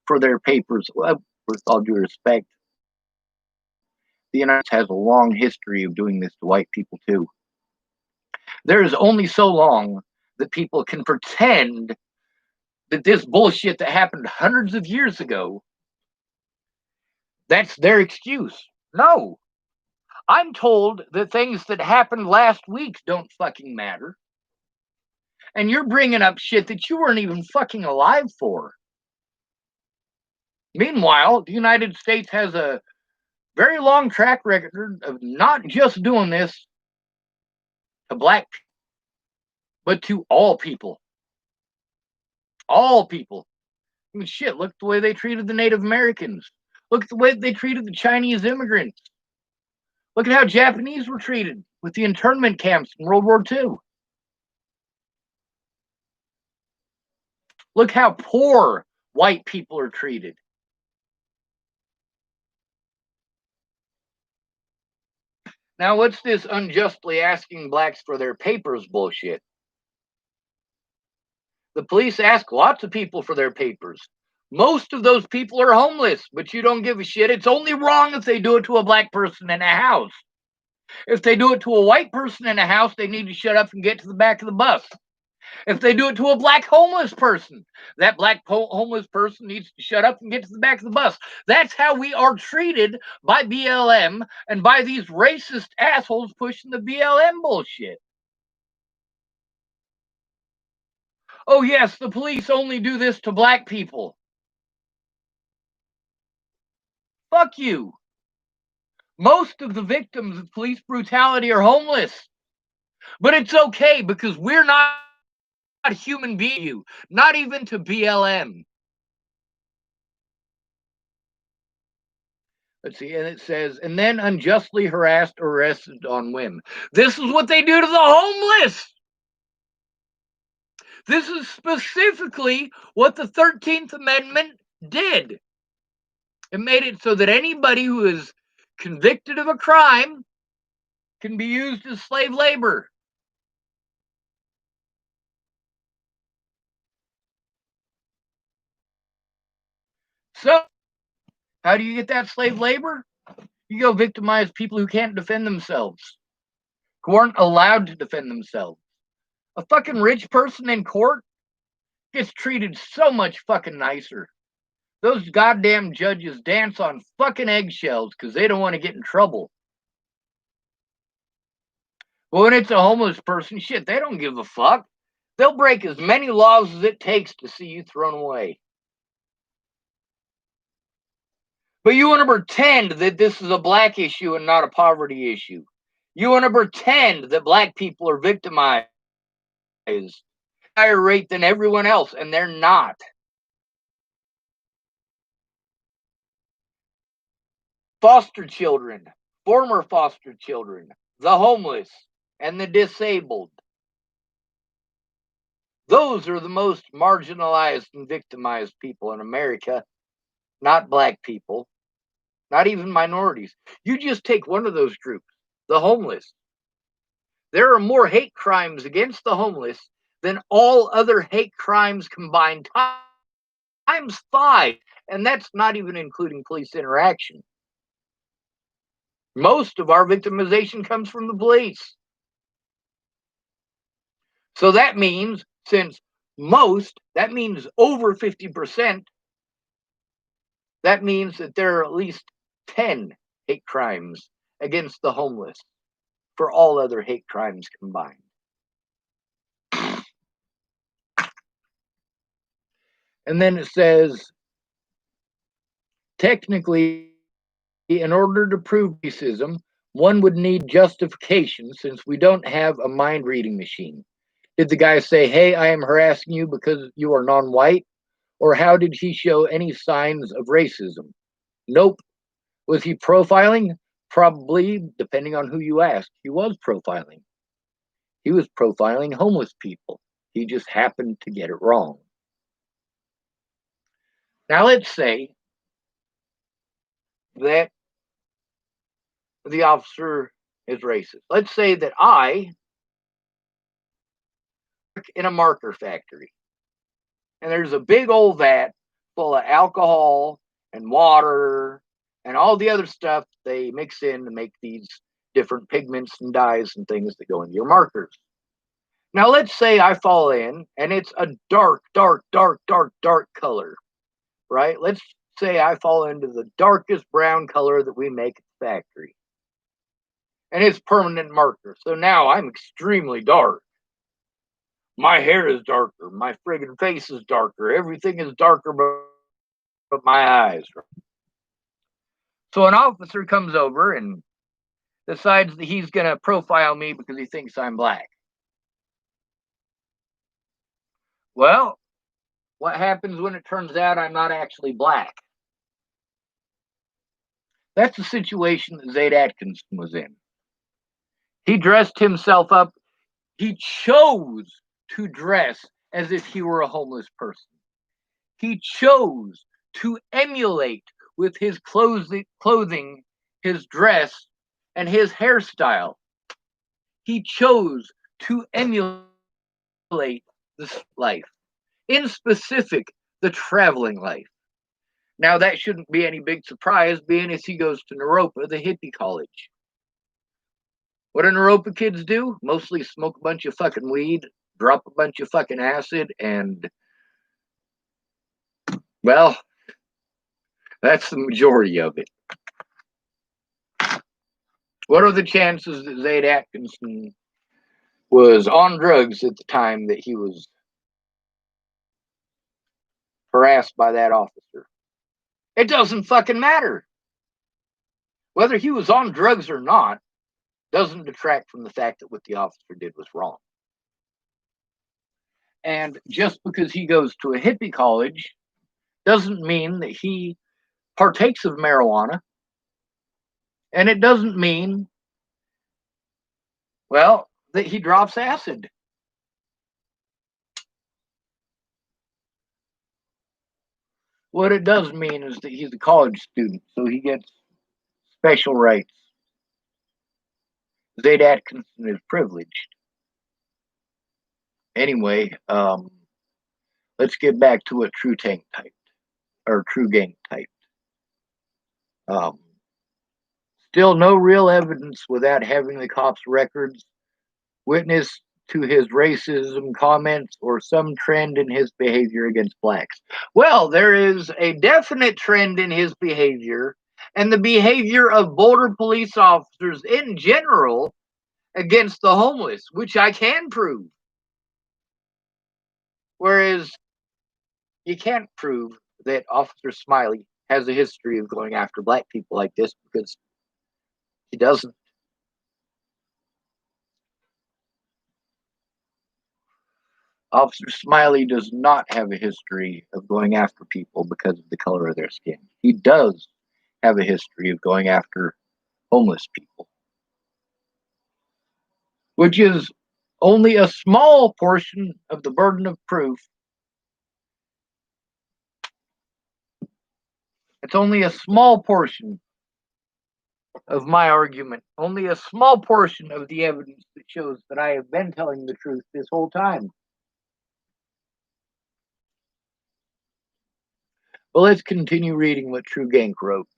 for their papers. Well, with all due respect, the United States has a long history of doing this to white people too. There is only so long that people can pretend that this bullshit that happened hundreds of years ago, that's their excuse. No. I'm told that things that happened last week don't fucking matter. And you're bringing up shit that you weren't even fucking alive for. Meanwhile, the United States has a very long track record of not just doing this to black people, but to all people. All people. I mean, shit, look at the way they treated the Native Americans. Look at the way they treated the Chinese immigrants. Look at how Japanese were treated with the internment camps in World War II. Look how poor white people are treated. Now, what's this unjustly asking blacks for their papers bullshit? The police ask lots of people for their papers. Most of those people are homeless, but you don't give a shit. It's only wrong if they do it to a black person in a house. If they do it to a white person in a house, they need to shut up and get to the back of the bus. If they do it to a black homeless person, that black homeless person needs to shut up and get to the back of the bus. That's how we are treated by BLM and by these racist assholes pushing the BLM bullshit. Oh, yes, the police only do this to black people. Fuck you. Most of the victims of police brutality are homeless. But it's okay because we're not human beings, not even to BLM. Let's see, and it says, and then unjustly harassed or arrested on whim. This is what they do to the homeless. This is specifically what the 13th Amendment did. It made it so that anybody who is convicted of a crime can be used as slave labor. So, how do you get that slave labor? You go victimize people who can't defend themselves, who aren't allowed to defend themselves. A fucking rich person in court gets treated so much fucking nicer. Those goddamn judges dance on fucking eggshells because they don't want to get in trouble. But when it's a homeless person, shit, they don't give a fuck. They'll break as many laws as it takes to see you thrown away. But you want to pretend that this is a black issue and not a poverty issue. You want to pretend that black people are victimized at a higher rate than everyone else, and they're not. Foster children, former foster children, the homeless, and the disabled. Those are the most marginalized and victimized people in America, not black people, not even minorities. You just take one of those groups, the homeless. There are more hate crimes against the homeless than all other hate crimes combined times 5, and that's not even including police interaction. Most of our victimization comes from the police. So that means, since that means over 50%, that means that there are at least 10 hate crimes against the homeless for all other hate crimes combined. And then it says, technically, in order to prove racism, one would need justification since we don't have a mind reading machine. Did the guy say, hey, I am harassing you because you are non white? Or how did he show any signs of racism? Nope. Was he profiling? Probably, depending on who you ask. He was profiling. He was profiling homeless people. He just happened to get it wrong. Now let's say that the officer is racist. Let's say that I work in a marker factory, and there's a big old vat full of alcohol and water and all the other stuff they mix in to make these different pigments and dyes and things that go into your markers. Now, let's say I fall in and it's a dark, dark, dark, dark, dark color, right? Let's say I fall into the darkest brown color that we make at the factory. And it's permanent marker. So now I'm extremely dark. My hair is darker. My friggin' face is darker. Everything is darker but my eyes. So an officer comes over and decides that he's going to profile me because he thinks I'm black. Well, what happens when it turns out I'm not actually black? That's the situation that Zayd Atkinson was in. He dressed himself up. He chose to dress as if he were a homeless person. He chose to emulate with his clothing, his dress, and his hairstyle. He chose to emulate this life, in specific, the traveling life. Now, that shouldn't be any big surprise, being as he goes to Naropa, the hippie college. What do Naropa kids do? Mostly smoke a bunch of fucking weed, drop a bunch of fucking acid, and, well, that's the majority of it. What are the chances that Zayd Atkinson was on drugs at the time that he was harassed by that officer? It doesn't fucking matter. Whether he was on drugs or not doesn't detract from the fact that what the officer did was wrong. And just because he goes to a hippie college doesn't mean that he partakes of marijuana. And it doesn't mean, well, that he drops acid. What it does mean is that he's a college student, so he gets special rights. Zayd Atkinson is privileged. Anyway, let's get back to what True Tank typed, or True Gang typed. Still no real evidence without having the cops' records, witness to his racism comments, or some trend in his behavior against blacks. Well, there is a definite trend in his behavior and the behavior of border police officers in general against the homeless, which I can prove. Whereas you can't prove that Officer Smiley has a history of going after black people like this, because he doesn't. Officer Smiley does not have a history of going after people because of the color of their skin. He does have a history of going after homeless people, which is only a small portion of the burden of proof. It's only a small portion of my argument, only a small portion of the evidence that shows that I have been telling the truth this whole time. Well, let's continue reading what True Gank wrote.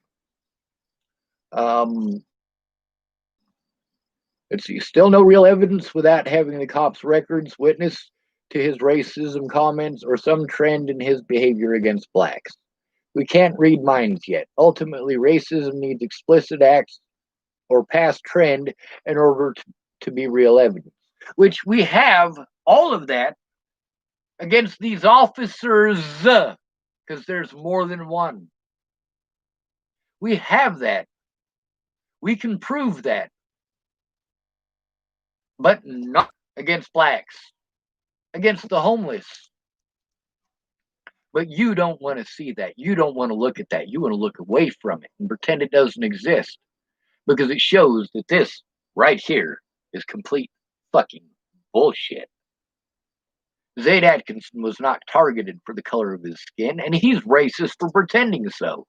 Let's see. Still no real evidence without having the cops' records, witness to his racism comments, or some trend in his behavior against blacks. We can't read minds yet. Ultimately, racism needs explicit acts or past trend in order to be real evidence, which we have all of that against these officers, because there's more than one. We have that. We can prove that. But not against blacks, against the homeless. But you don't want to see that. You don't want to look at that. You want to look away from it and pretend it doesn't exist, because it shows that this right here is complete fucking bullshit. Zayd Atkinson was not targeted for the color of his skin, and he's racist for pretending so.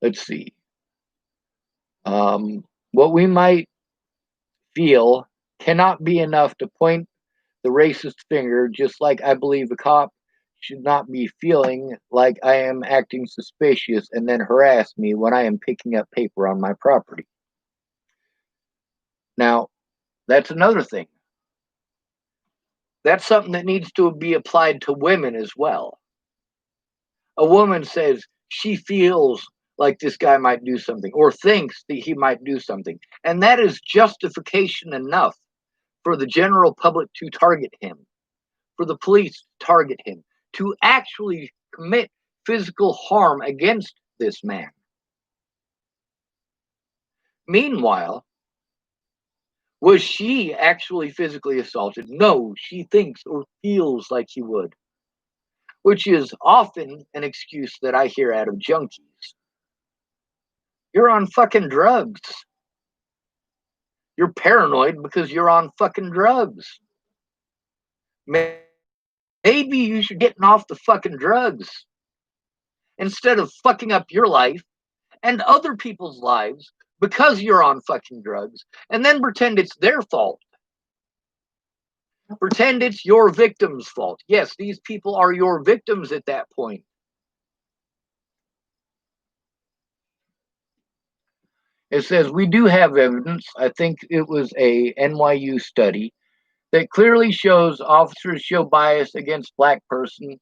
Let's see. What we might feel cannot be enough to point the racist finger, just like I believe a cop should not be feeling like I am acting suspicious and then harass me when I am picking up paper on my property. Now, that's another thing. That's something that needs to be applied to women as well. A woman says she feels like this guy might do something or thinks that he might do something. And that is justification enough for the general public to target him, for the police to target him, to actually commit physical harm against this man. Meanwhile, was she actually physically assaulted? No, she thinks or feels like he would, which is often an excuse that I hear out of junkies. You're on fucking drugs. You're paranoid because you're on fucking drugs. Maybe you should get off the fucking drugs instead of fucking up your life and other people's lives because you're on fucking drugs, and then pretend it's their fault. Pretend it's your victim's fault. Yes, these people are your victims at that point. It says we do have evidence. I think it was a NYU study that clearly shows officers show bias against black person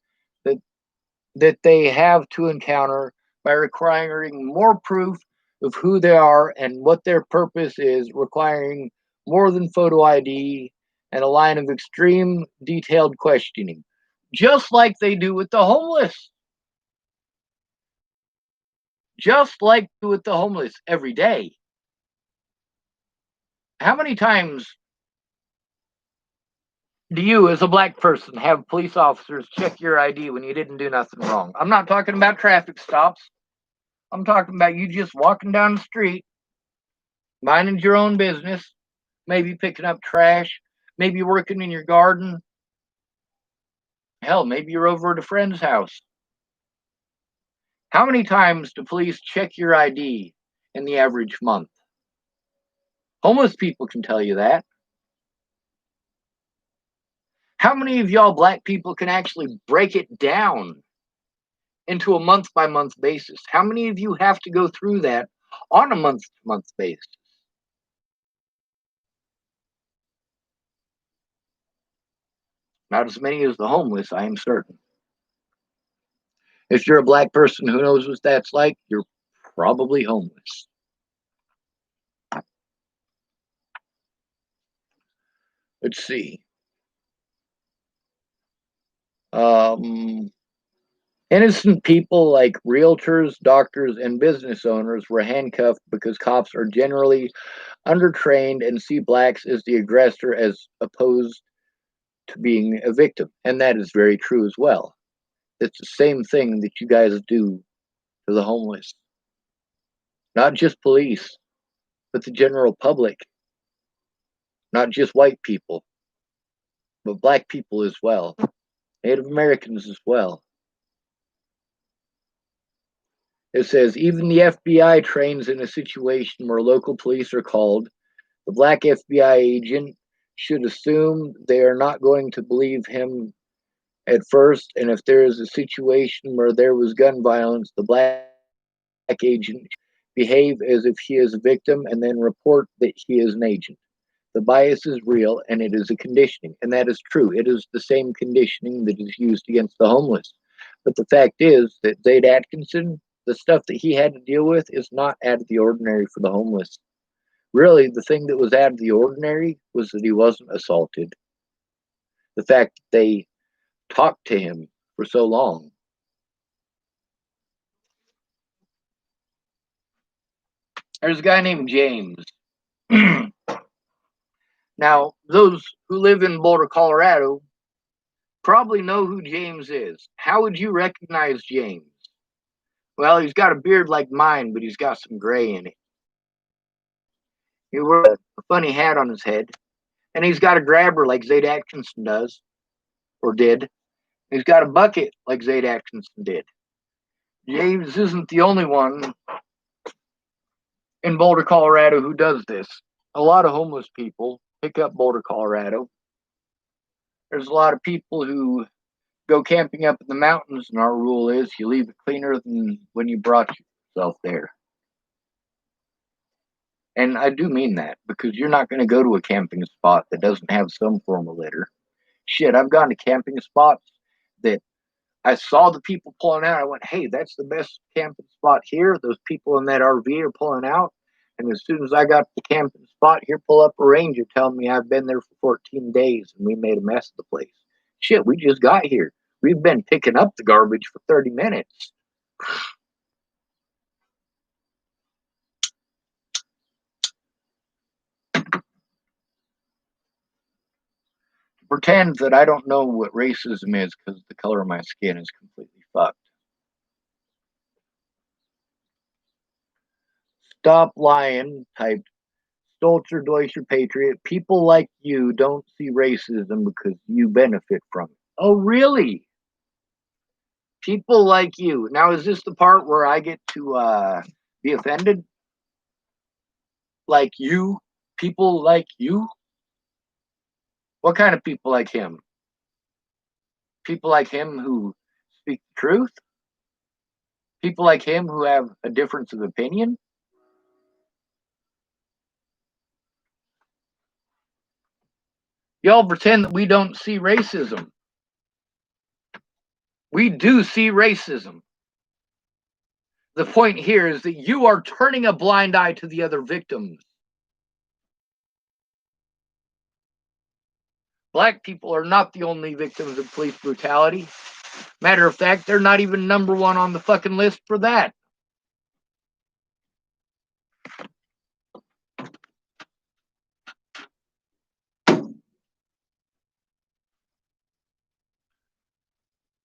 that they have to encounter by requiring more proof of who they are and what their purpose is, requiring more than photo ID and a line of extreme detailed questioning, just like they do with the homeless. Just like with the homeless every day. How many times do you, as a black person, have police officers check your ID when you didn't do nothing wrong? I'm not talking about traffic stops. I'm talking about you just walking down the street, minding your own business, maybe picking up trash, maybe working in your garden. Hell, maybe you're over at a friend's house. How many times do police check your ID in the average month? Homeless people can tell you that. How many of y'all black people can actually break it down into a month by month basis? How many of you have to go through that on a month to month basis? Not as many as the homeless, I am certain. If you're a black person who knows what that's like, you're probably homeless. Let's see. Innocent people like realtors, doctors, and business owners were handcuffed because cops are generally undertrained and see blacks as the aggressor as opposed to being a victim. And that is very true as well. It's the same thing that you guys do to the homeless. Not just police, but the general public. Not just white people, but black people as well. Native Americans as well. It says even the FBI trains in a situation where local police are called. The black FBI agent should assume they are not going to believe him at first, and if there is a situation where there was gun violence, the black agent behave as if he is a victim and then report that he is an agent. The bias is real and it is a conditioning, and that is true. It is the same conditioning that is used against the homeless. But the fact is that Zayd Atkinson, the stuff that he had to deal with is not out of the ordinary for the homeless. Really, the thing that was out of the ordinary was that he wasn't assaulted. The fact that they talked to him for so long. There's a guy named James. Now, those who live in Boulder, Colorado, probably know who James is. How would you recognize James? Well, he's got a beard like mine, but he's got some gray in it. He wears a funny hat on his head, and he's got a grabber like Zayd Atkinson does, or did. He's got a bucket like Zayd Atkinson did. James isn't the only one in Boulder, Colorado, who does this. A lot of homeless people pick up Boulder, Colorado. There's a lot of people who go camping up in the mountains, and our rule is you leave it cleaner than when you brought yourself there. And I do mean that, because you're not going to go to a camping spot that doesn't have some form of litter. Shit, I've gone to camping spots that I saw the people pulling out. I went, hey, that's the best camping spot here. Those people in that RV are pulling out. And as soon as I got to the camping spot, here pull up a ranger telling me I've been there for 14 days and we made a mess of the place. Shit, we just got here. We've been picking up the garbage for 30 minutes. Pretend that I don't know what racism is because the color of my skin is completely fucked. Stop lying typed Stolzer, Deutscher, Patriot. People like you don't see racism because you benefit from it. Oh, really? People like you. Now, is this the part where I get to be offended? Like you? People like you? What kind of people like him? People like him who speak the truth? People like him who have a difference of opinion? Y'all pretend that we don't see racism. We do see racism. The point here is that you are turning a blind eye to the other victims. Black people are not the only victims of police brutality. Matter of fact, they're not even number one on the fucking list for that.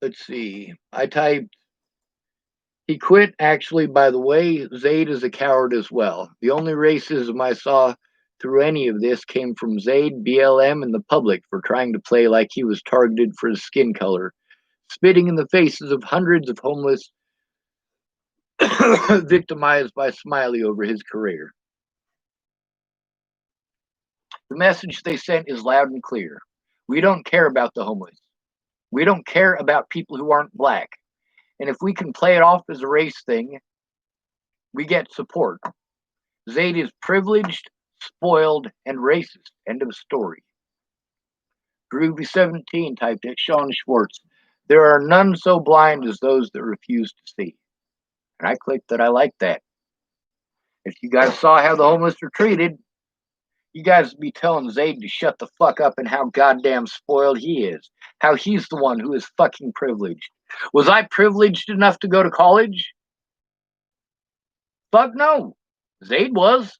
Let's see. I typed, he quit. Actually, by the way, Zayd is a coward as well. The only racism I saw through any of this came from Zayd, BLM, and the public for trying to play like he was targeted for his skin color, spitting in the faces of hundreds of homeless victimized by Smiley over his career. The message they sent is loud and clear. We don't care about the homeless. We don't care about people who aren't black. And if we can play it off as a race thing, we get support. Zayd is privileged, spoiled, and racist. End of story. Groovy17 typed it. Sean Schwartz. There are none so blind as those that refuse to see. And I clicked that. I like that. If you guys saw how the homeless are treated, you guys would be telling Zayd to shut the fuck up and how goddamn spoiled he is. How he's the one who is fucking privileged. Was I privileged enough to go to college? Fuck no. Zayd was.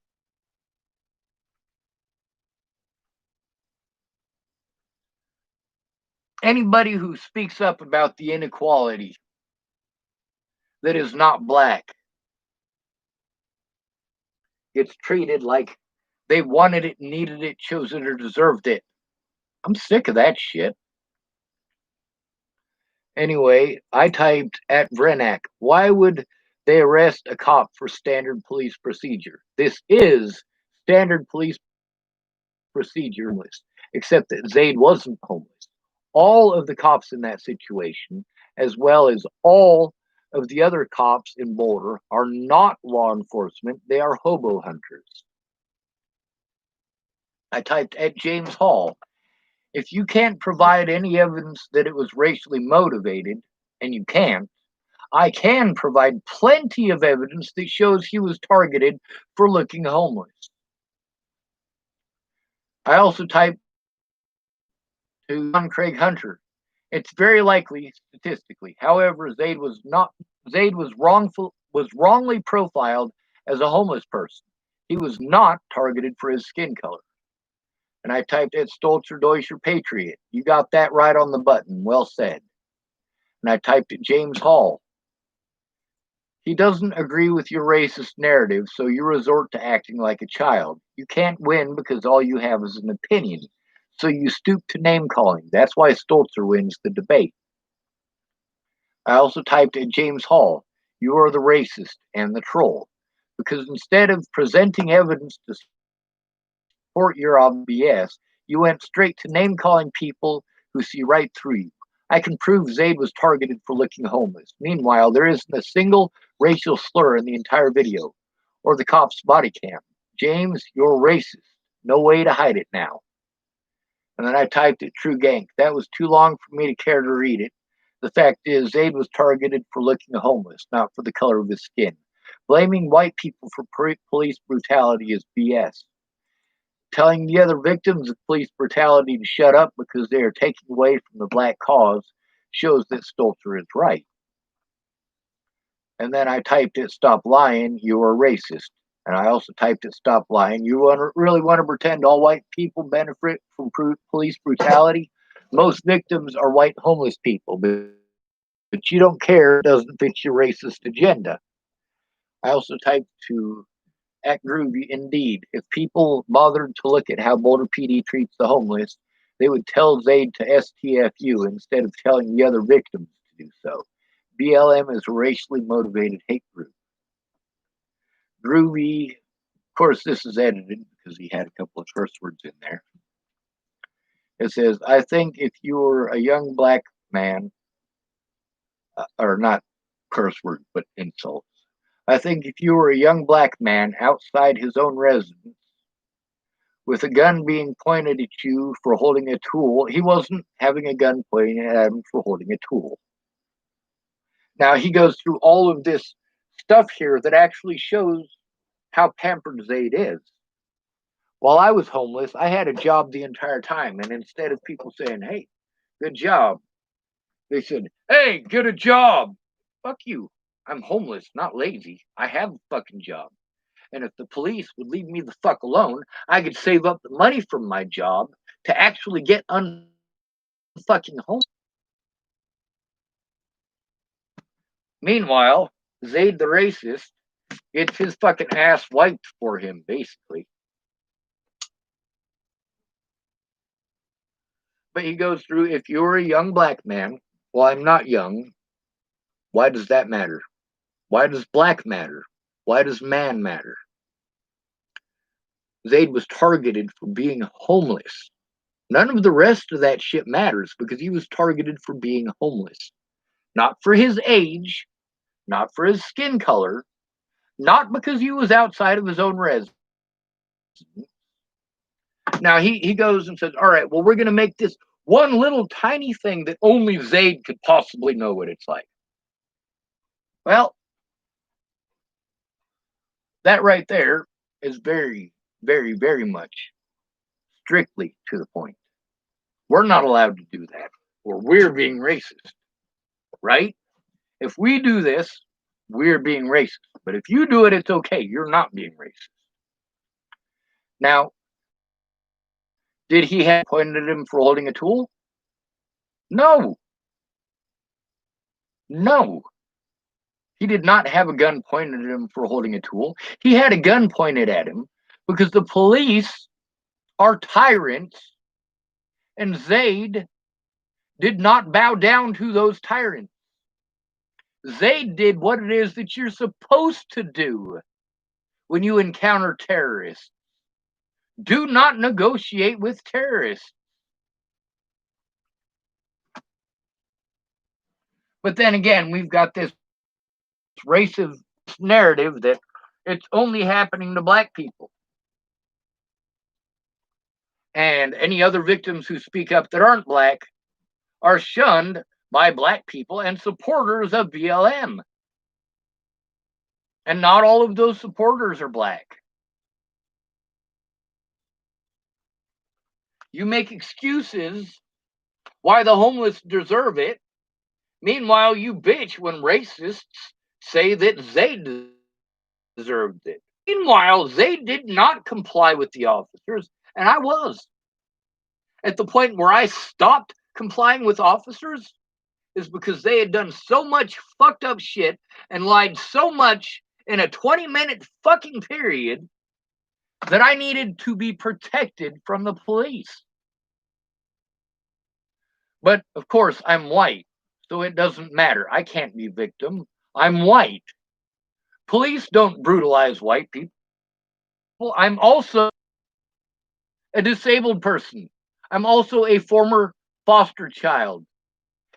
Anybody who speaks up about the inequality that is not black gets treated like they wanted it, needed it, chose it, or deserved it. I'm sick of that shit. Anyway, I typed at Vrenak, why would they arrest a cop for standard police procedure? This is standard police procedure list, except that Zayd wasn't homeless. All of the cops in that situation, as well as all of the other cops in Boulder, are not law enforcement. They are hobo hunters. I typed at James Hall, if you can't provide any evidence that it was racially motivated, and you can't, I can provide plenty of evidence that shows he was targeted for looking homeless. I also typed to John Craig Hunter. It's very likely statistically. However, Zayd was wrongly profiled as a homeless person. He was not targeted for his skin color. And I typed at Stolzer, Deutscher, Patriot. You got that right on the button. Well said. And I typed at James Hall. He doesn't agree with your racist narrative, so you resort to acting like a child. You can't win because all you have is an opinion. So you stoop to name calling. That's why Stolzer wins the debate. I also typed at James Hall. You are the racist and the troll. because instead of presenting evidence to support your BS, you went straight to name calling people who see right through you. I can prove Zayd was targeted for looking homeless. Meanwhile, there isn't a single racial slur in the entire video or the cop's body cam. James, you're racist. No way to hide it now. And then I typed it, true gank. That was too long for me to care to read it. The fact is, Zayd was targeted for looking homeless, not for the color of his skin. Blaming white people for police brutality is BS. Telling the other victims of police brutality to shut up because they are taking away from the black cause shows that Stolzer is right. And then I typed it, stop lying, you are racist. And I also typed it, stop lying. You really want to pretend all white people benefit from police brutality? Most victims are white homeless people, but you don't care. It doesn't fit your racist agenda. I also typed to at Groovy, indeed, if people bothered to look at how Boulder PD treats the homeless, they would tell Zayd to STFU instead of telling the other victims to do so. BLM is a racially motivated hate group. Groovy, of course, this is edited because he had a couple of curse words in there. It says, I think if you were a young black man, or not curse word, but insults. I think if you were a young black man outside his own residence with a gun being pointed at you for holding a tool, he wasn't having a gun pointed at him for holding a tool. Now, he goes through all of this stuff here that actually shows how pampered Zayd is. While I was homeless, I had a job the entire time. And instead of people saying, hey, good job, they said, hey, get a job. Fuck you. I'm homeless, not lazy. I have a fucking job. And if the police would leave me the fuck alone, I could save up the money from my job to actually get unfucking home. Meanwhile, Zayd the racist gets his fucking ass wiped for him, basically. But he goes through, if you're a young black man, well, I'm not young. Why does that matter? Why does black matter? Why does man matter? Zayd was targeted for being homeless. None of the rest of that shit matters because he was targeted for being homeless. Not for his age, not for his skin color, not because he was outside of his own residence. Now he goes and says, all right, well, we're going to make this one little tiny thing that only Zayd could possibly know what it's like. Well, that right there is very, very, very much strictly to the point. We're not allowed to do that, or we're being racist, right? If we do this, we're being racist. But if you do it, it's okay. You're not being racist. Now, did he have pointed at him for holding a tool? No. No. He did not have a gun pointed at him for holding a tool. He had a gun pointed at him because the police are tyrants, and Zayd did not bow down to those tyrants. Zayd did what it is that you're supposed to do when you encounter terrorists. Do not negotiate with terrorists. But then again, we've got this racist narrative that it's only happening to black people. And any other victims who speak up that aren't black are shunned by black people and supporters of BLM. And not all of those supporters are black. You make excuses why the homeless deserve it. Meanwhile, you bitch when racists say that Zayd deserved it. Meanwhile, Zayd did not comply with the officers, and I was. At the point where I stopped complying with officers is because they had done so much fucked up shit and lied so much in a 20-minute fucking period that I needed to be protected from the police. But, of course, I'm white, so it doesn't matter. I can't be victim. I'm white. Police don't brutalize white people. I'm also a disabled person. I'm also a former foster child.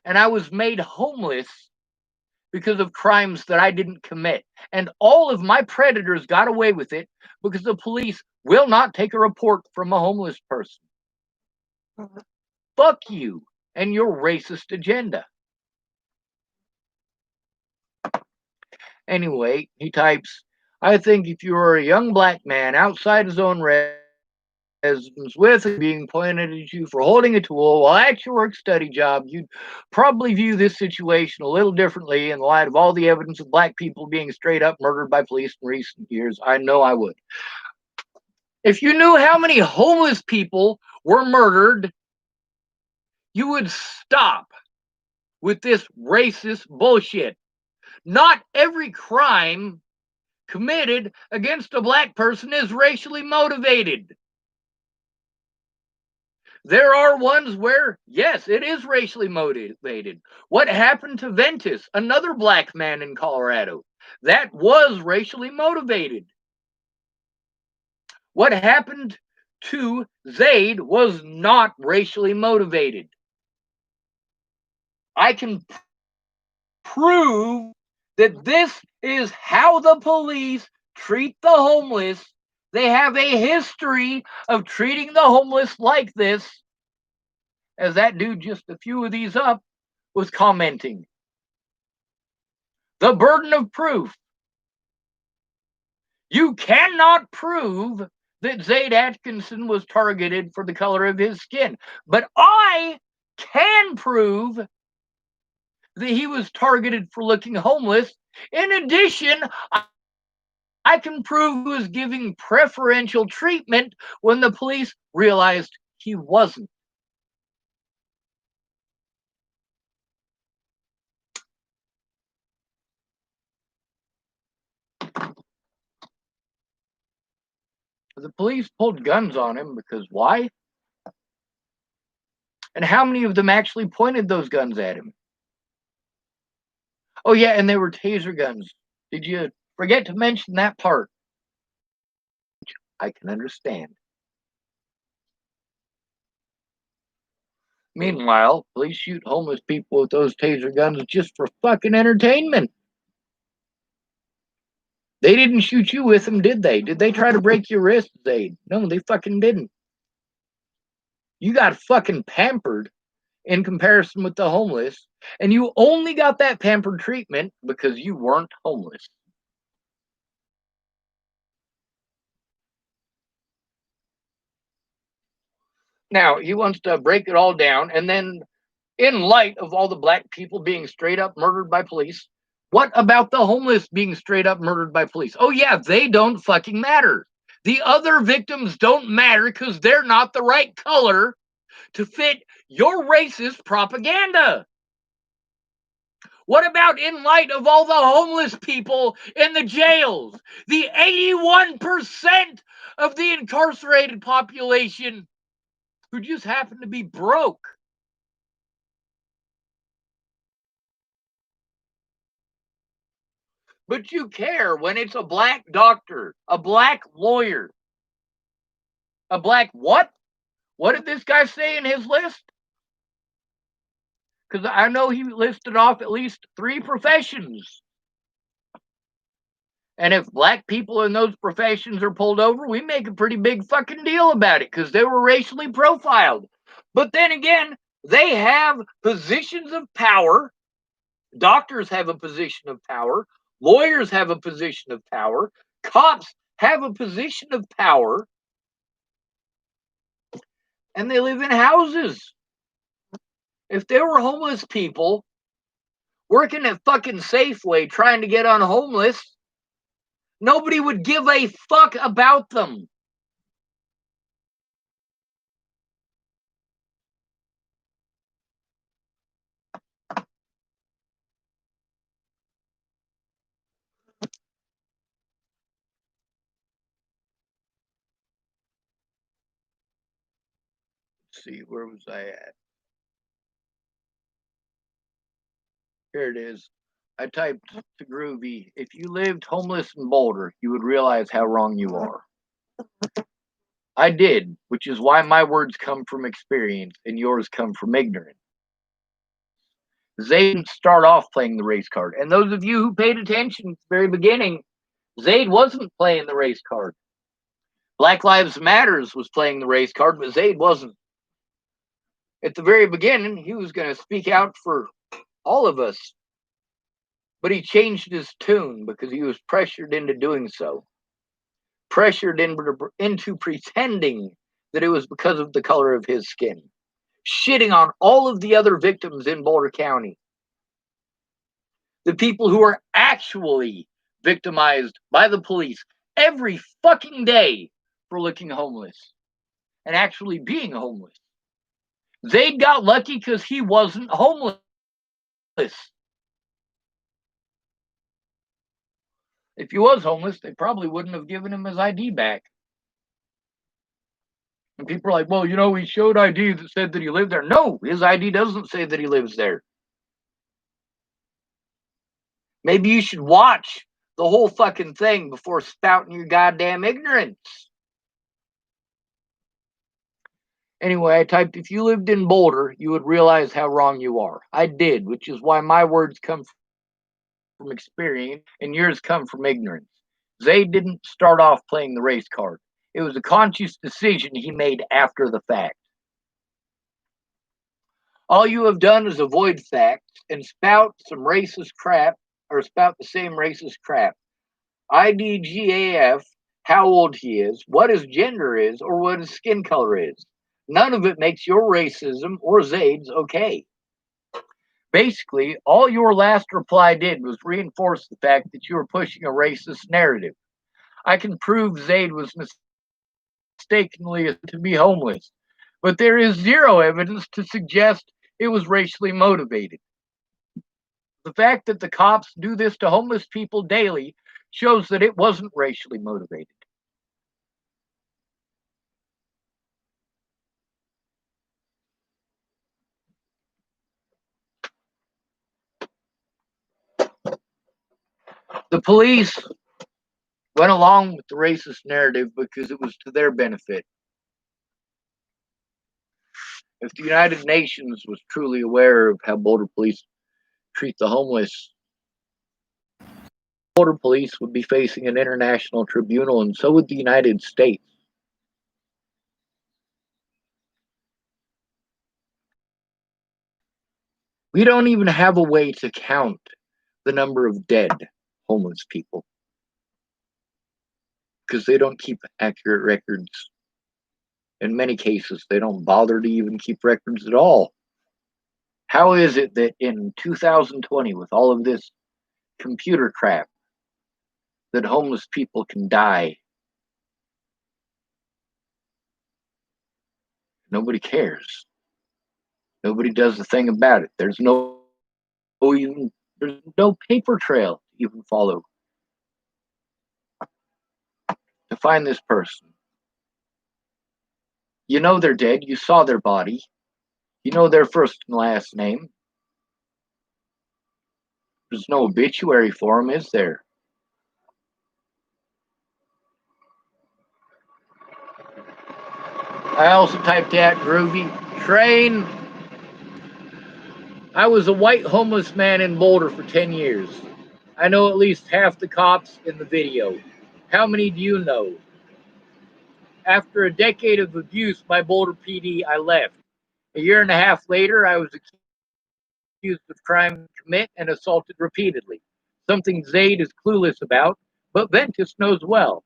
And I was made homeless because of crimes that I didn't commit. And all of my predators got away with it because the police will not take a report from a homeless person. Fuck you and your racist agenda. Anyway, he types, I think if you are a young black man outside his own residence with being pointed at you for holding a tool while at your work study job, you'd probably view this situation a little differently in light of all the evidence of black people being straight up murdered by police in recent years. I know I would. If you knew how many homeless people were murdered, you would stop with this racist bullshit. Not every crime committed against a black person is racially motivated. There are ones where, yes, it is racially motivated. What happened to Ventus, another black man in Colorado? That was racially motivated. What happened to Zayd was not racially motivated. I can prove that this is how the police treat the homeless. They have a history of treating the homeless like this, as that dude just a few of these up was commenting. The burden of proof. You cannot prove that Zayd Atkinson was targeted for the color of his skin, but I can prove that he was targeted for looking homeless. In addition, I can prove he was giving preferential treatment when the police realized he wasn't. The police pulled guns on him because why? And how many of them actually pointed those guns at him? Oh, yeah, and they were taser guns. Did you forget to mention that part? I can understand. Meanwhile, police shoot homeless people with those taser guns just for fucking entertainment. They didn't shoot you with them, did they? Did they try to break your wrist, Zayd? No, they fucking didn't. You got fucking pampered in comparison with the homeless, and you only got that pampered treatment because you weren't homeless. Now, he wants to break it all down, and then, in light of all the black people being straight up murdered by police, what about the homeless being straight up murdered by police? Oh, yeah, they don't fucking matter. The other victims don't matter because they're not the right color to fit your racist propaganda. What about in light of all the homeless people in the jails? The 81% of the incarcerated population who just happen to be broke. But you care when it's a black doctor, a black lawyer, a black what? What did this guy say in his list? Because I know he listed off at least 3 professions. And if black people in those professions are pulled over, we make a pretty big fucking deal about it because they were racially profiled. But then again, they have positions of power. Doctors have a position of power. Lawyers have a position of power. Cops have a position of power. And they live in houses. If there were homeless people working at fucking Safeway trying to get unhomeless, nobody would give a fuck about them. Let's see, where was I at? Here it is. I typed to Groovy, if you lived homeless in Boulder, you would realize how wrong you are. I did, which is why my words come from experience and yours come from ignorance. Zayd didn't start off playing the race card. And those of you who paid attention at the very beginning, Zayd wasn't playing the race card. Black Lives Matters was playing the race card, but Zayd wasn't. At the very beginning, he was going to speak out for all of us. But he changed his tune because he was pressured into doing so. Pressured into pretending that it was because of the color of his skin. Shitting on all of the other victims in Boulder County. The people who are actually victimized by the police every fucking day for looking homeless and actually being homeless. Zayd got lucky because he wasn't homeless. If he was homeless, they probably wouldn't have given him his ID back. And people are like, well, you know, he showed ID that said that he lived there. No, his ID doesn't say that he lives there. Maybe you should watch the whole fucking thing before spouting your goddamn ignorance. Anyway, I typed, if you lived in Boulder, you would realize how wrong you are. I did, which is why my words come from experience and yours come from ignorance. Zayd didn't start off playing the race card. It was a conscious decision he made after the fact. All you have done is avoid facts and spout some racist crap, or spout the same racist crap. IDGAF, how old he is, what his gender is, or what his skin color is. None of it makes your racism or Zayd's okay. Basically, all your last reply did was reinforce the fact that you were pushing a racist narrative. I can prove Zayd was mistakenly to be homeless, but there is zero evidence to suggest it was racially motivated. The fact that the cops do this to homeless people daily shows that it wasn't racially motivated. The police went along with the racist narrative because it was to their benefit. If the United Nations was truly aware of how Boulder police treat the homeless, Boulder police would be facing an international tribunal, and so would the United States. We don't even have a way to count the number of dead homeless people because they don't keep accurate records. In many cases, they don't bother to even keep records at all. How is it that in 2020, with all of this computer crap, that homeless people can die? Nobody cares. Nobody does a thing about it. There's no paper trail to even follow to find this person. You know they're dead. You saw their body. You know their first and last name. There's no obituary for them, is there? I also typed out Groovy. Train. I was a white homeless man in Boulder for 10 years. I know at least half the cops in the video. How many do you know? After a decade of abuse by Boulder PD, I left. A year and a half later, I was accused of crime commit and assaulted repeatedly, something Zayd is clueless about, but Ventus knows well.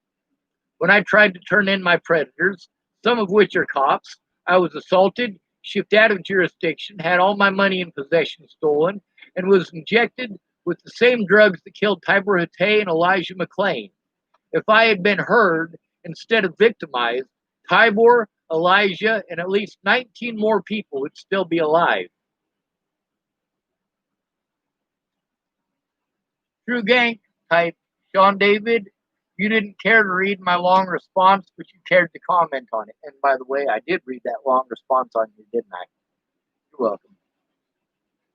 When I tried to turn in my predators, some of which are cops, I was assaulted, shipped out of jurisdiction, had all my money and possessions stolen, and was injected with the same drugs that killed Tibor Hatay and Elijah McClain. If I had been heard instead of victimized, Tibor, Elijah, and at least 19 more people would still be alive. True Gang type Sean David, you didn't care to read my long response, but you cared to comment on it. And by the way, I did read that long response on you, didn't I? You're welcome.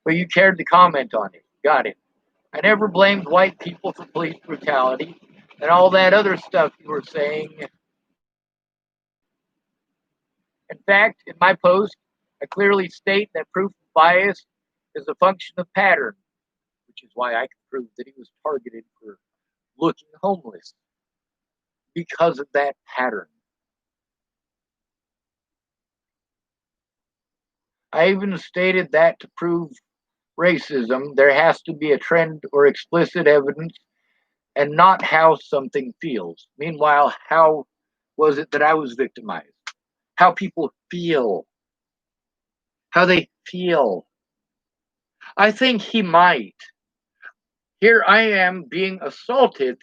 But you cared to comment on it. Got it. I never blamed white people for police brutality and all that other stuff you were saying. In fact, in my post, I clearly state that proof of bias is a function of pattern, which is why I can prove that he was targeted for looking homeless because of that pattern. I even stated that to prove racism, there has to be a trend or explicit evidence and not how something feels. Meanwhile, how was it that I was victimized? How people feel, how they feel. I think he might. Here I am being assaulted,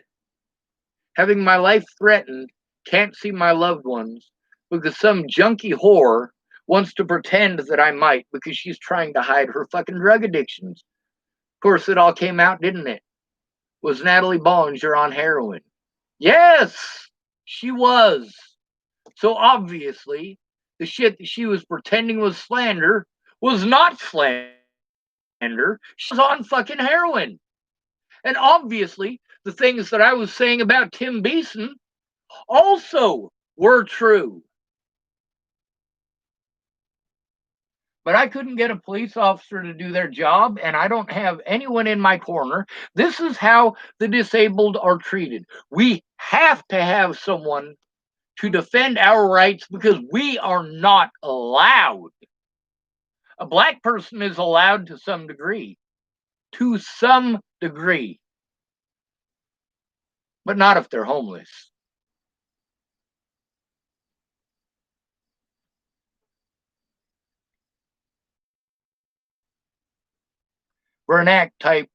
having my life threatened, can't see my loved ones because some junkie whore wants to pretend that I might because she's trying to hide her fucking drug addictions. Of course, it all came out, didn't it? Was Natalie Bollinger on heroin? Yes, she was. So obviously, the shit that she was pretending was slander was not slander. She was on fucking heroin. And obviously, the things that I was saying about Tim Beeson also were true. But I couldn't get a police officer to do their job, and I don't have anyone in my corner. This is how the disabled are treated. We have to have someone to defend our rights because we are not allowed. A black person is allowed to some degree, but not if they're homeless. Vernac type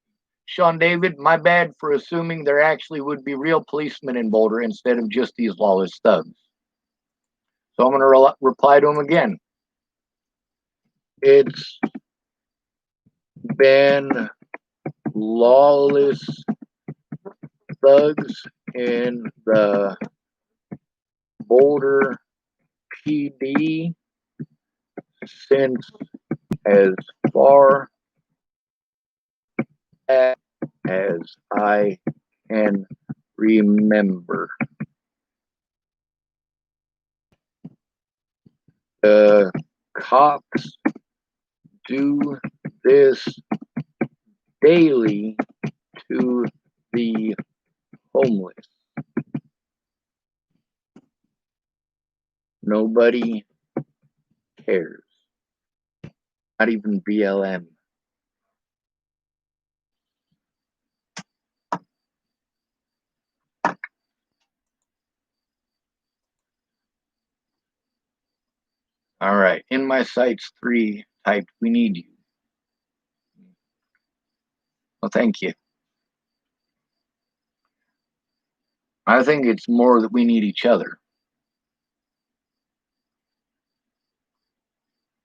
Sean David, my bad for assuming there actually would be real policemen in Boulder instead of just these lawless thugs. So I'm going to reply to him again. It's been lawless thugs in the Boulder PD since as far as I can remember. The cops do this daily to the homeless. Nobody cares. Not even BLM. All right. In my sights 3 typed, we need you. Well, thank you. I think it's more that we need each other.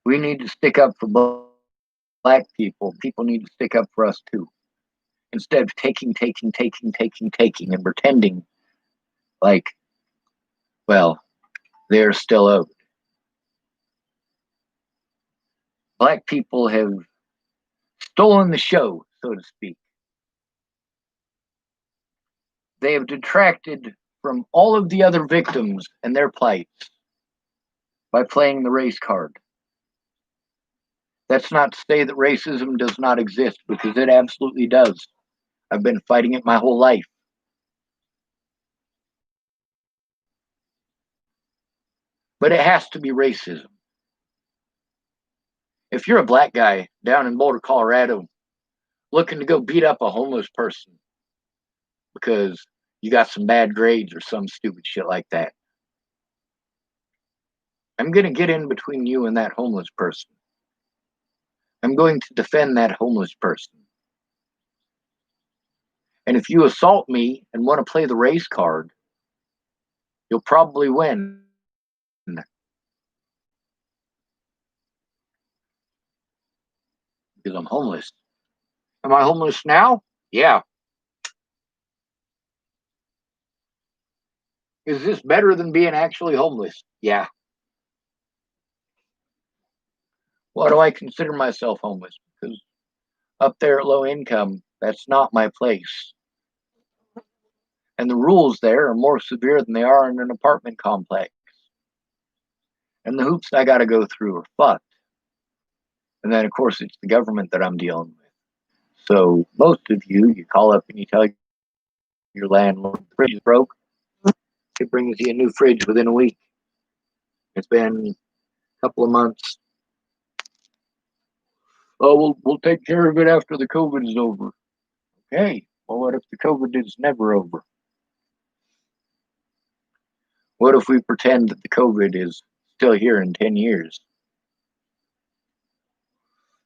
We need to stick up for black people. People need to stick up for us too. Instead of taking, and pretending like, well, they're still owed. Black people have stolen the show, so to speak. They have detracted from all of the other victims and their plights by playing the race card. That's not to say that racism does not exist, because it absolutely does. I've been fighting it my whole life. But it has to be racism. If you're a black guy down in Boulder, Colorado, looking to go beat up a homeless person because you got some bad grades or some stupid shit like that, I'm going to get in between you and that homeless person. I'm going to defend that homeless person. And if you assault me and want to play the race card, you'll probably win. Because I'm homeless. Am I homeless now? Yeah. Is this better than being actually homeless? Yeah. Why do I consider myself homeless? Because up there at low income, That's not my place. And the rules there are more severe than they are in an apartment complex. And the hoops I got to go through are fucked. And then, of course, it's the government that I'm dealing with. So most of you call up and you tell your landlord the fridge is broke. It brings you a new fridge within a week. It's been a couple of months. Oh, we'll take care of it after the COVID is over. Okay. Well, what if the COVID is never over? What if we pretend that the COVID is still here in 10 years?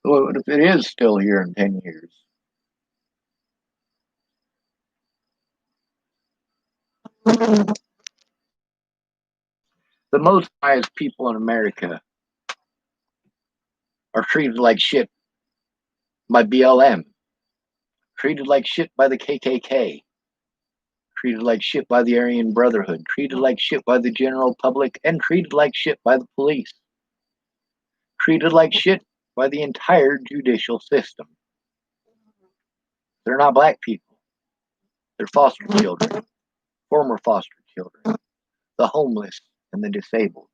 What if it is still here in 10 years? The most highest people in America are treated like shit by BLM, treated like shit by the KKK, treated like shit by the Aryan Brotherhood, treated like shit by the general public, and treated like shit by the police, treated like shit by the entire judicial system. They're not black people. They're foster children, former foster children, the homeless, and the disabled.